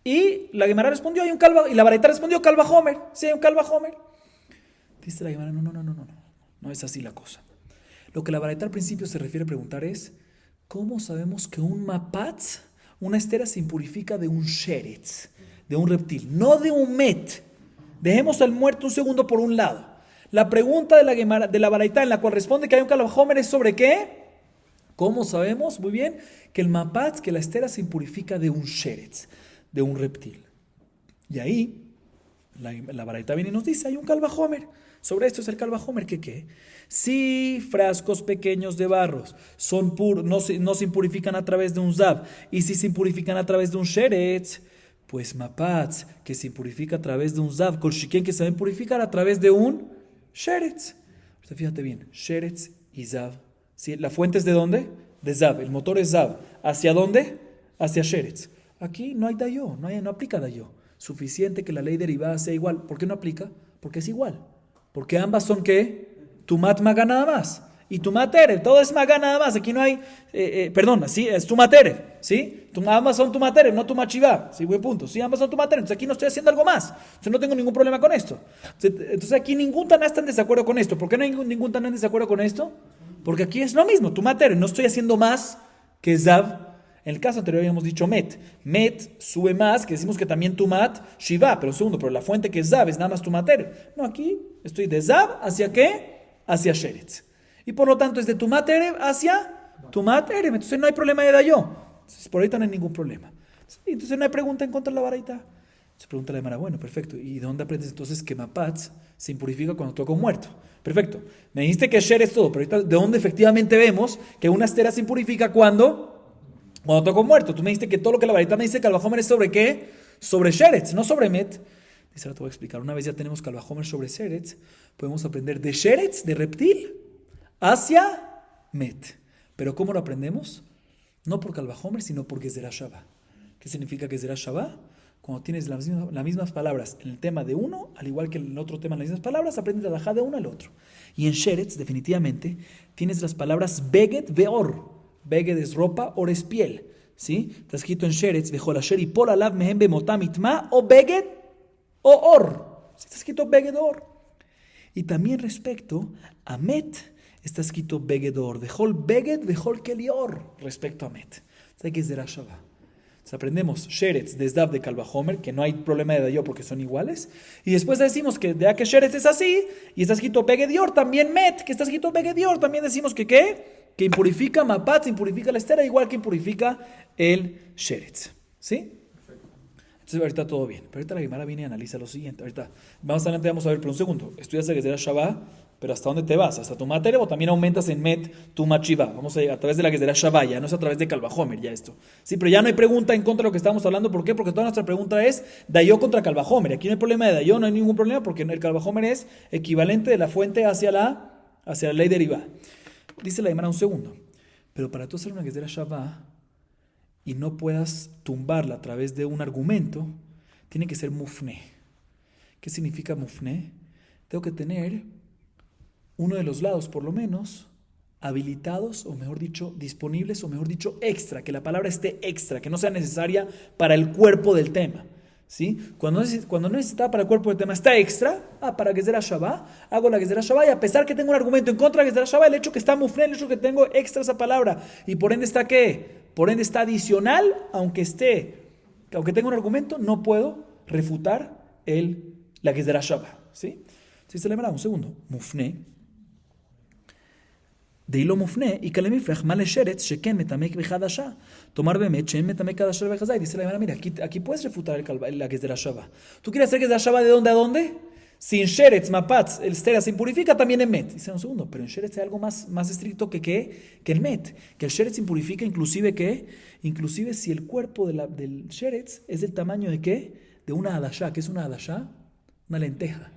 Speaker 1: Y la Gemara respondió, y la baraita respondió, Kalvajomer. Sí, hay un Kalvajomer. Dice la Gemara, no es así la cosa. Lo que la baraita al principio se refiere a preguntar es, ¿cómo sabemos que un mapatz, una estera se impurifica de un sheretz, de un reptil, no de un met? Dejemos al muerto un segundo por un lado. La pregunta de la baraita en la cual responde que hay un Kalvajomer es sobre ¿qué? ¿Cómo sabemos? Muy bien, que el mapatz, que la estera se impurifica de un sheretz, de un reptil. Y ahí, la baraita viene y nos dice, hay un calvajomer. Sobre esto es el calvajomer, que ¿qué? Si frascos pequeños de barros son no se impurifican a través de un zab, y si se impurifican a través de un sheretz, pues mapatz, que se impurifica a través de un zab, kolshiken, que se va a impurificar a través de un sheretz. Fíjate bien, sheretz y zab. ¿Sí? ¿La fuente es de dónde? De zab. El motor es zab. ¿Hacia dónde? Hacia sheretz. Aquí no hay dayo, no aplica dayo. Suficiente que la ley derivada sea igual. ¿Por qué no aplica? Porque es igual. Porque ambas son ¿qué? Tumat maga nada más. Y tumat erev, todo es maga nada más. Aquí no hay, perdón, sí, es tumat erev, ¿sí? Ambas son tumat erev, no tumat shivá. Sí, buen punto. Sí, ambas son tumat erev. Entonces aquí no estoy haciendo algo más. Entonces no tengo ningún problema con esto. Entonces aquí ningún taná está en desacuerdo con esto. ¿Por qué no hay ningún taná en desacuerdo con esto? Porque aquí es lo mismo, tumat erev. No estoy haciendo más que zav. En el caso anterior habíamos dicho met. Met sube más, que decimos que también tumat shivá. Pero segundo, pero la fuente que es zav es nada más tumat erev. No, aquí estoy de zav hacia qué? Hacia sheretz. Y por lo tanto es de tumat erev hacia tumat erev. Entonces no hay problema de dayo. Entonces por ahorita no hay ningún problema. Entonces no hay pregunta en contra de la baraita. Se pregunta la demara, bueno, perfecto. ¿Y de dónde aprendes entonces que mapatz se impurifica cuando toca un muerto? Perfecto. Me dijiste que sheretz es todo, pero ahorita ¿de dónde efectivamente vemos que una estera se impurifica cuando toca un muerto? Tú me dijiste que todo lo que la baraita me dice que calvajomer es sobre qué? Sobre sheretz, no sobre met. Dice, ahora te voy a explicar. Una vez ya tenemos calvajomer sobre sheretz, podemos aprender de sheretz, de reptil, hacia met. ¿Pero cómo lo aprendemos? No por calvajomer, sino por gezerah shavá. ¿Qué significa gezerah shavá? Cuando tienes las mismas palabras en el tema de uno, al igual que en el otro tema las mismas palabras, aprendes la halajá de uno al otro. Y en sheretz, definitivamente, tienes las palabras beged veor. Beged es ropa, or es piel. ¿Sí? Está escrito en sheretz, vejol asher yipol alav mehem bemotam itma, o beged o or. Está escrito beged or. Y también respecto a met, está escrito beged or. Vejol beged, vejol kelior. Respecto a met. Hay que es de Rashavá. Aprendemos sheretz de Zdav de Kalvahomer, que no hay problema de dayo porque son iguales. Y después decimos que de que sheretz es así, y está escrito beged or, también met, que está escrito beged or, también decimos que ¿qué? Que impurifica mapatz, impurifica la estera, igual que impurifica el sheretz. ¿Sí? Entonces ahorita todo bien. Pero ahorita la Gemara viene y analiza lo siguiente. Ahorita, más adelante vamos a ver, pero un segundo. Estudias el Gezerah Shavá, pero ¿hasta dónde te vas? ¿Hasta tu matere o también aumentas en met tu machivá? Vamos a través de la Gezerah Shavá, ya no es a través de Kalvahomer, ya esto. Sí, pero ya no hay pregunta en contra de lo que estamos hablando. ¿Por qué? Porque toda nuestra pregunta es Dayo contra Kalvahomer. Aquí no hay problema de Dayo, no hay ningún problema porque el Kalvahomer es equivalente de la fuente hacia la ley derivada. Dice la Gemara un segundo. Pero para tú hacer una Gezerah Shavá y no puedas tumbarla a través de un argumento, tiene que ser mufne. ¿Qué significa mufne? Tengo que tener uno de los lados, por lo menos, habilitados, o mejor dicho, disponibles, o mejor dicho, extra, que la palabra esté extra, que no sea necesaria para el cuerpo del tema. ¿Sí? Cuando no necesita para el cuerpo del tema, está extra, para Gezerah Shavá, hago la Gezerah Shavá, y a pesar que tengo un argumento en contra de Gezerah Shavá, el hecho que está mufne, el hecho que tengo extra esa palabra, y por ende está ¿qué? Por ende está adicional, aunque tenga un argumento, no puedo refutar la Gezerah Shavá. ¿Sí? Si se le un segundo, mufne, de hilo mufne, y kalemifrach male sheretz, sheken metamek bechadasha. Tomar bemet, shen metamek kadasha bechazai. Dice la Gemara, mira, aquí puedes refutar la Gezerah Shavá. ¿Tú quieres hacer Gezerah Shavá de dónde a dónde? Sin sheretz, mapatz, el stera se impurifica también en met. Dice un segundo, pero en sheretz hay algo más estricto que el met. Que el sheretz impurifica inclusive inclusive si el cuerpo del sheretz es del tamaño de ¿qué? De una adashá. ¿Qué es una adashá? Una lenteja.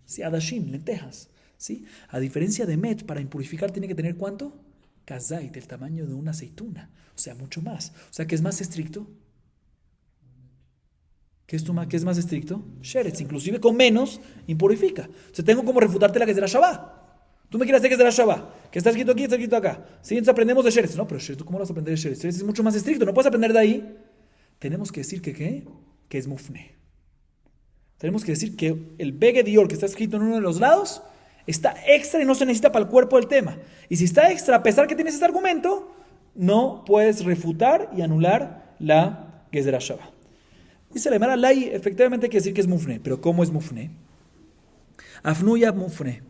Speaker 1: Sí, adashim, lentejas. ¿Sí? A diferencia de met, para impurificar tiene que tener ¿cuánto? Kazait, el tamaño de una aceituna. O sea, mucho más. O sea, ¿qué es más estricto? ¿Qué es más estricto? Sheretz, inclusive con menos, impurifica. O sea, tengo como refutarte la Gezerah Shavá. Tú me quieres hacer Gezerah Shavá, que está escrito aquí, está escrito acá. Sí, entonces aprendemos de Sheretz. No, pero Sheretz, ¿cómo vas a aprender de Sheretz? Sheretz es mucho más estricto, no puedes aprender de ahí. Tenemos que decir que ¿qué? Que es mufne. Tenemos que decir que el Beged Dior que está escrito en uno de los lados está extra y no se necesita para el cuerpo del tema. Y si está extra, a pesar que tienes este argumento, no puedes refutar y anular la Gezerah Shavá. Dice la Gemara, Lai, efectivamente hay que decir que es mufne. Pero ¿cómo es mufne? Afnuya mufne.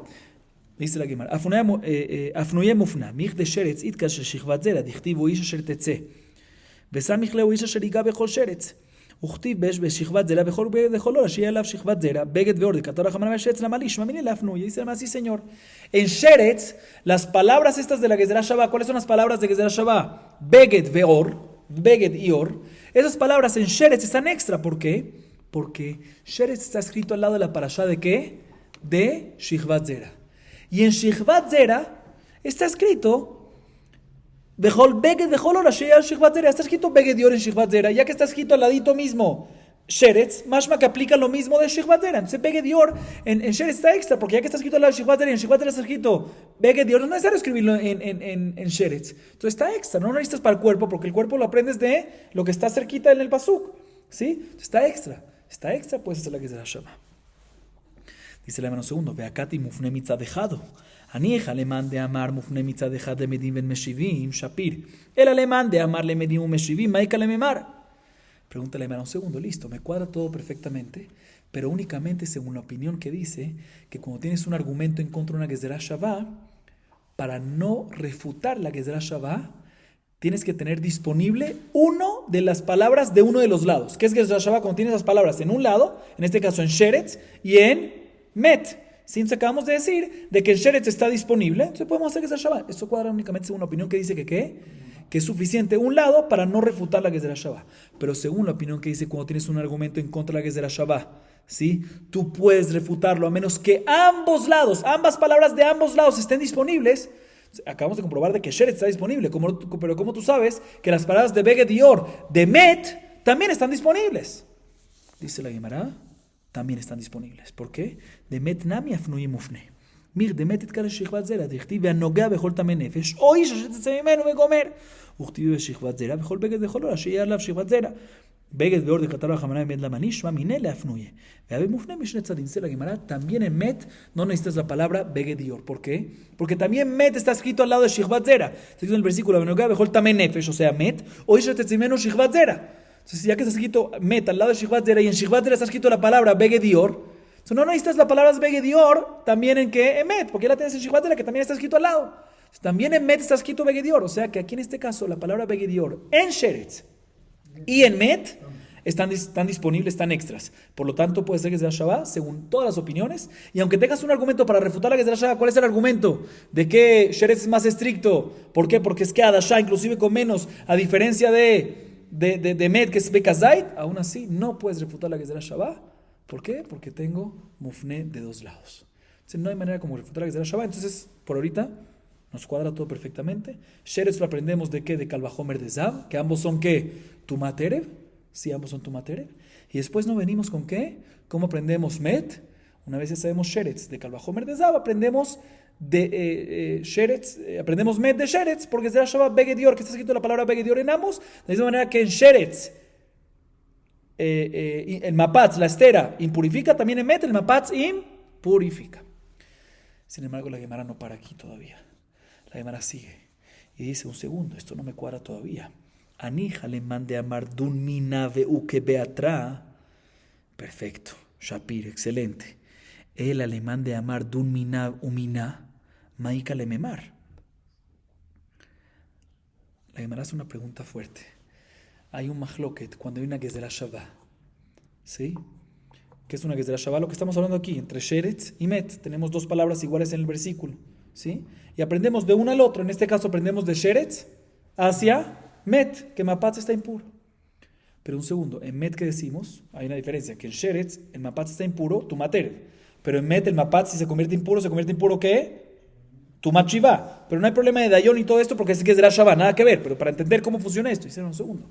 Speaker 1: dice la Gemara, afnuye mufna, mich de sheretz itka sheshikvat zera, dichtiv uish asher tetze, vesamich leu ish asher iga bechol sheretz, uchtiv besh beshikvat zera bechol beged bechol ora, shia elav shikvat zera, beged veor, kator hachamana sheretz lamalish, mamine la afnuye, dice así, señor. En sheretz, las palabras estas de la Gezerah Shavá, ¿cuáles son las palabras de Gezerah Shavá? Beged veor, beged y or, esas palabras en sheretz están extra, ¿por qué? Porque sheretz está escrito al lado de la parashá de ¿qué? De shikvat zera. Y en Shikvat Zera está escrito Bechol Beged Bechol Ora Sheyal Shikvat Zera. Está escrito Beged Yor en Shikvat Zera. Ya que está escrito al ladito mismo Sheretz, mashma que aplica lo mismo de Shikvat Zera. Entonces Beged Yor en Sheretz está extra, porque ya que está escrito al lado de Shikvat Zera y en Shikvat Zera está escrito Beged Yor, no es necesario escribirlo en Sheretz. Entonces está extra, no lo necesitas para el cuerpo, porque el cuerpo lo aprendes de lo que está cerquita en el pasuk. ¿Sí? Entonces está extra, puedes hacer la Gezerah Shavá. Dice el hermano segundo, veakati mufne mitzad echado. Aniech alemán de amar mufne mitzad echad de medim ben meshivim, shapir. El alemán de amar le medim un meshivim, maika le memar. Pregúntale hermano segundo, listo, me cuadra todo perfectamente, pero únicamente según la opinión que dice que cuando tienes un argumento en contra de una Gezerah Shavá, para no refutar la Gezerah Shavá, tienes que tener disponible uno de las palabras de uno de los lados. ¿Qué es Gezerah Shavá? Cuando tienes las palabras en un lado, en este caso en Sheretz, y en Met. Sin acabamos de decir de que el Sheretz está disponible, entonces podemos hacer Gezerah Shavá. Esto cuadra únicamente según la opinión que dice que ¿qué? Que es suficiente un lado para no refutar la Gezerah Shavá. Pero según la opinión que dice cuando tienes un argumento en contra de la Gezerah Shavá, ¿sí? Tú puedes refutarlo a menos que ambos lados, ambas palabras de ambos lados estén disponibles. Acabamos de comprobar de que Sheretz está disponible, pero como tú sabes que las palabras de Beged y Or, de Met, también están disponibles. Dice la Gemara, también están disponibles. ¿Por qué? De Met nami afnuye mufne. Mir de Met etkar shikvat zera, dichtiv ve'anoga bechol tamei nefesh, o ish shetetze mimenu vegomer. Uchtiv shikvat zera, bechol beged bechol ora, sheyeh alav shikvat zera. Beged veor de katar hachamana med lamanish, mamine le afnuye. Ve'ave mufne mishne tzadim, dice la Gemara, también en Met no necesitas la palabra Beged y Or. ¿Por qué? Porque también Met está escrito al lado de shikvat zera. Está escrito en el versículo, ve'anoga bechol tamei nefesh, o sea, Met, o ish shetetze mimenu shikvat zera. Entonces, ya que está escrito Met al lado de Shikvat Zera y en Shikvat Zera está escrito la palabra Beged y Or, entonces no necesitas la palabra Beged y Or también en que en Met, porque ya la tienes en Shikvat Zera que también está escrito al lado. Entonces, también en Met está escrito Beged y Or, o sea que aquí en este caso la palabra Beged y Or en Sheretz y en Met están disponibles, están extras. Por lo tanto, puede ser Gezerah Shavá según todas las opiniones. Y aunque tengas un argumento para refutar la Gezerah Shavá, ¿cuál es el argumento? De que Sheretz es más estricto. ¿Por qué? Porque es que Adashá, inclusive con menos, a diferencia de Met, que es Bekazait, aún así no puedes refutar la Gezerah Shavá. ¿Por qué? Porque tengo mufne de dos lados. Entonces no hay manera como refutar la Gezerah Shavá. Entonces, por ahorita, nos cuadra todo perfectamente. Sheretz lo aprendemos de qué? De Kalvajomer de Zav, que ambos son ¿qué? Tumat Erev. Sí, ambos son Tumat Erev. Y después nos venimos con ¿qué? ¿Cómo aprendemos Met? Una vez ya sabemos Sheretz de Kalvajomer de Zav, aprendemos de Sheretz, aprendemos Met de Sheretz, porque Gezerah Shavá Beged y Or, que está escrito la palabra Beged y Or en ambos, de la misma manera que en Sheretz el Mapatz, la estera, impurifica, también en Met el Mapatz impurifica. Sin embargo, la Gemara no para aquí todavía. La Gemara sigue y dice, un segundo, esto no me cuadra todavía. Anija le mande amar dun mina veuke beatra. Perfecto, Shapir, excelente. El alemán de amar dun mina umina, maika le memar. La Gemara hace una pregunta fuerte. Hay un mahloket cuando hay una Gezerah Shavá. ¿Sí? ¿Qué es una Gezerah Shavá? Lo que estamos hablando aquí, entre Sheretz y Met. Tenemos dos palabras iguales en el versículo. ¿Sí? Y aprendemos de uno al otro. En este caso aprendemos de Sheretz hacia Met, que Mapatz está impuro. Pero un segundo, en Met, ¿qué decimos? Hay una diferencia, que en Sheretz el Mapatz está impuro, Tumat Erev. Pero en Met el Mapatz, si se convierte impuro ¿qué? Tumat Shivá. Pero no hay problema de Dayon y todo esto porque es Gezerah Shavá, nada que ver. Pero para entender cómo funciona esto, hicieron un segundo.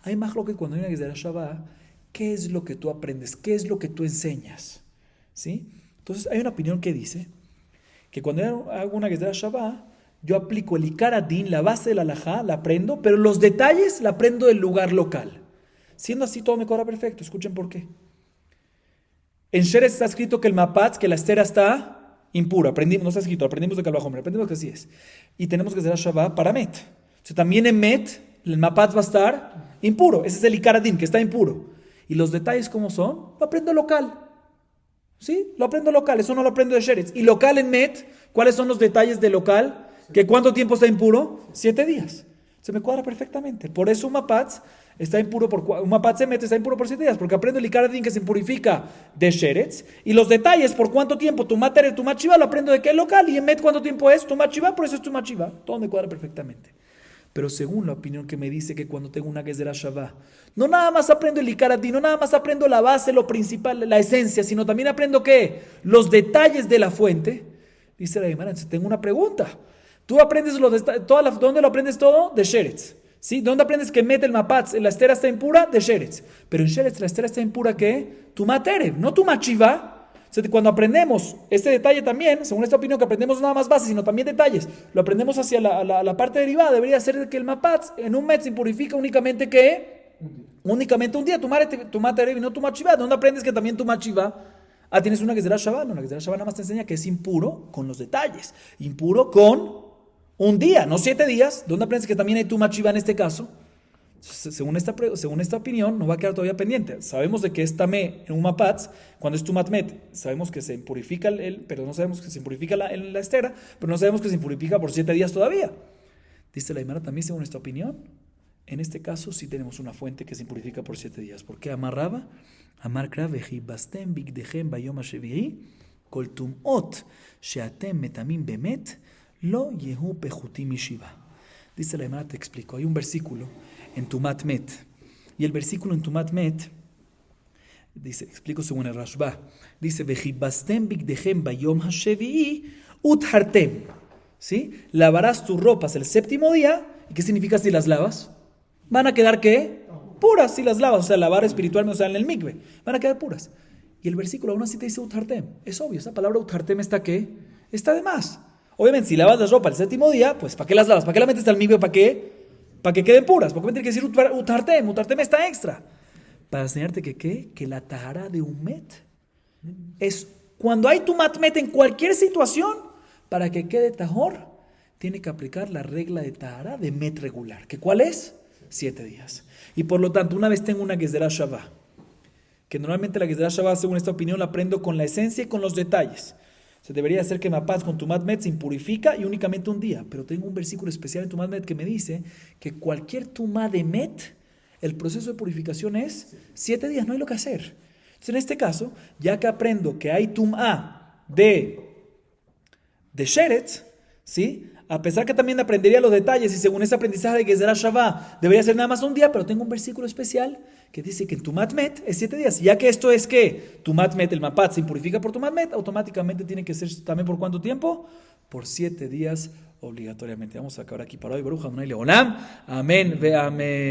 Speaker 1: Hay más lo que cuando hay una Gezerah Shavá, ¿qué es lo que tú aprendes? ¿Qué es lo que tú enseñas? ¿Sí? Entonces hay una opinión que dice que cuando hago una Gezerah Shavá, yo aplico el Ikar Adin, la base de la halajá, la aprendo, pero los detalles la aprendo del lugar local. Siendo así, todo me cuadra perfecto. Escuchen por qué. En Sheretz está escrito que el Mapatz, que la estera está impura. No está escrito, aprendimos de Kalvajomer, aprendimos que así es. Y tenemos que hacer Shavá para Met. Entonces, también en Met, el Mapatz va a estar impuro. Ese es el Ikar Adin, que está impuro. Y los detalles, ¿cómo son? Lo aprendo local. ¿Sí? Lo aprendo local, eso no lo aprendo de Sheretz. Y local en Met ¿Cuáles son los detalles del local? ¿Que cuánto tiempo está impuro? 7 días. Se me cuadra perfectamente. Por eso un mapatz está impuro un mapatz emet está impuro por 7 días, porque aprendo el ikaradin que se impurifica de sheretz, y los detalles por cuánto tiempo tu mater, tu machiva, lo aprendo de qué local, y emet cuánto tiempo es tu machiva, por eso es tu machiva. Todo me cuadra perfectamente. Pero según la opinión que me dice que cuando tengo una gezerá shavá, no nada más aprendo el ikaradin, no nada más aprendo la base, lo principal, la esencia, sino también aprendo ¿qué? Los detalles de la fuente. Dice la Gemara, tengo una pregunta. Tú aprendes ¿dónde lo aprendes todo? De sheretz. ¿Sí? ¿Dónde aprendes que mete el mapatz? La estera está impura, de sheretz. Pero en sheretz la estera está impura, ¿qué? Tu materev, no tu machiva. O sea, cuando aprendemos este detalle también, según esta opinión, que aprendemos no nada más base, sino también detalles, lo aprendemos hacia la parte derivada, debería ser que el mapatz en un met se impurifica únicamente, ¿qué? Únicamente un día, tu materev y no tu machiva. ¿Dónde aprendes que también tu machiva? Tienes una gezerá shavá. No, la gezerá shavá nada más te enseña que es impuro con los detalles. Impuro con un día, no 7 días. ¿Dónde aprendes que también hay tu machiva en este caso? Según esta opinión, nos va a quedar todavía pendiente. Sabemos de que es tamé en un mapatz, cuando es tu matmet, sabemos que se impurifica pero no sabemos que se impurifica la estera, pero no sabemos que se impurifica por 7 días todavía. Dice la Gemara también, según esta opinión, en este caso sí tenemos una fuente que se impurifica por 7 días. ¿Por qué amarraba? Amar kra veji bastem bigdehem bayom hashevi'i kol tumot sheatem metamim bemet lo yehu pejutim yeshiva. Dice la Gemara, te explico. Hay un versículo en Tumat Met. Y el versículo en Tumat Met dice, explico según el Rashba. Dice, vejibastem bigdehem bayom hashevi'i uthartem. ¿Sí? Lavarás tus ropas el 7º día. ¿Y qué significa si las lavas? Van a quedar, ¿qué? Puras si las lavas. O sea, lavar espiritualmente, o sea, en el mikve. Van a quedar puras. Y el versículo aún así te dice uthartem. Es obvio, esa palabra uthartem está, ¿qué? Está de más. Obviamente, si lavas la ropa el 7º día, pues ¿para qué las lavas? ¿Para qué la metes al mikve? ¿Para qué? Para que queden puras. Porque me tiene que decir utartem. Utartem está extra. Para enseñarte que ¿qué? Que la tahara de un met es cuando hay tu matmet en cualquier situación, para que quede tahor, tiene que aplicar la regla de tahara de met regular. ¿Que cuál es? 7 días. Y por lo tanto, una vez tengo una gezerá shavá, que normalmente la gezerá shavá, según esta opinión, la aprendo con la esencia y con los detalles. Se debería hacer que mapaz con tu matmet se impurifica y únicamente un día. Pero tengo un versículo especial en tu matmet que me dice que cualquier tumá de met, el proceso de purificación es 7 días, no hay lo que hacer. Entonces, en este caso, ya que aprendo que hay tumá de sheretz, ¿sí? A pesar que también aprendería los detalles y según ese aprendizaje de gezerá shavá, debería ser nada más un día, pero tengo un versículo especial que dice que en tu matmet es 7 días. Ya que esto es que tu matmet, el mapat, se impurifica por tu matmet, automáticamente tiene que ser también por ¿cuánto tiempo? Por 7 días obligatoriamente. Vamos a acabar aquí para hoy. Baruch Adonai Leolam. Amén ve amén.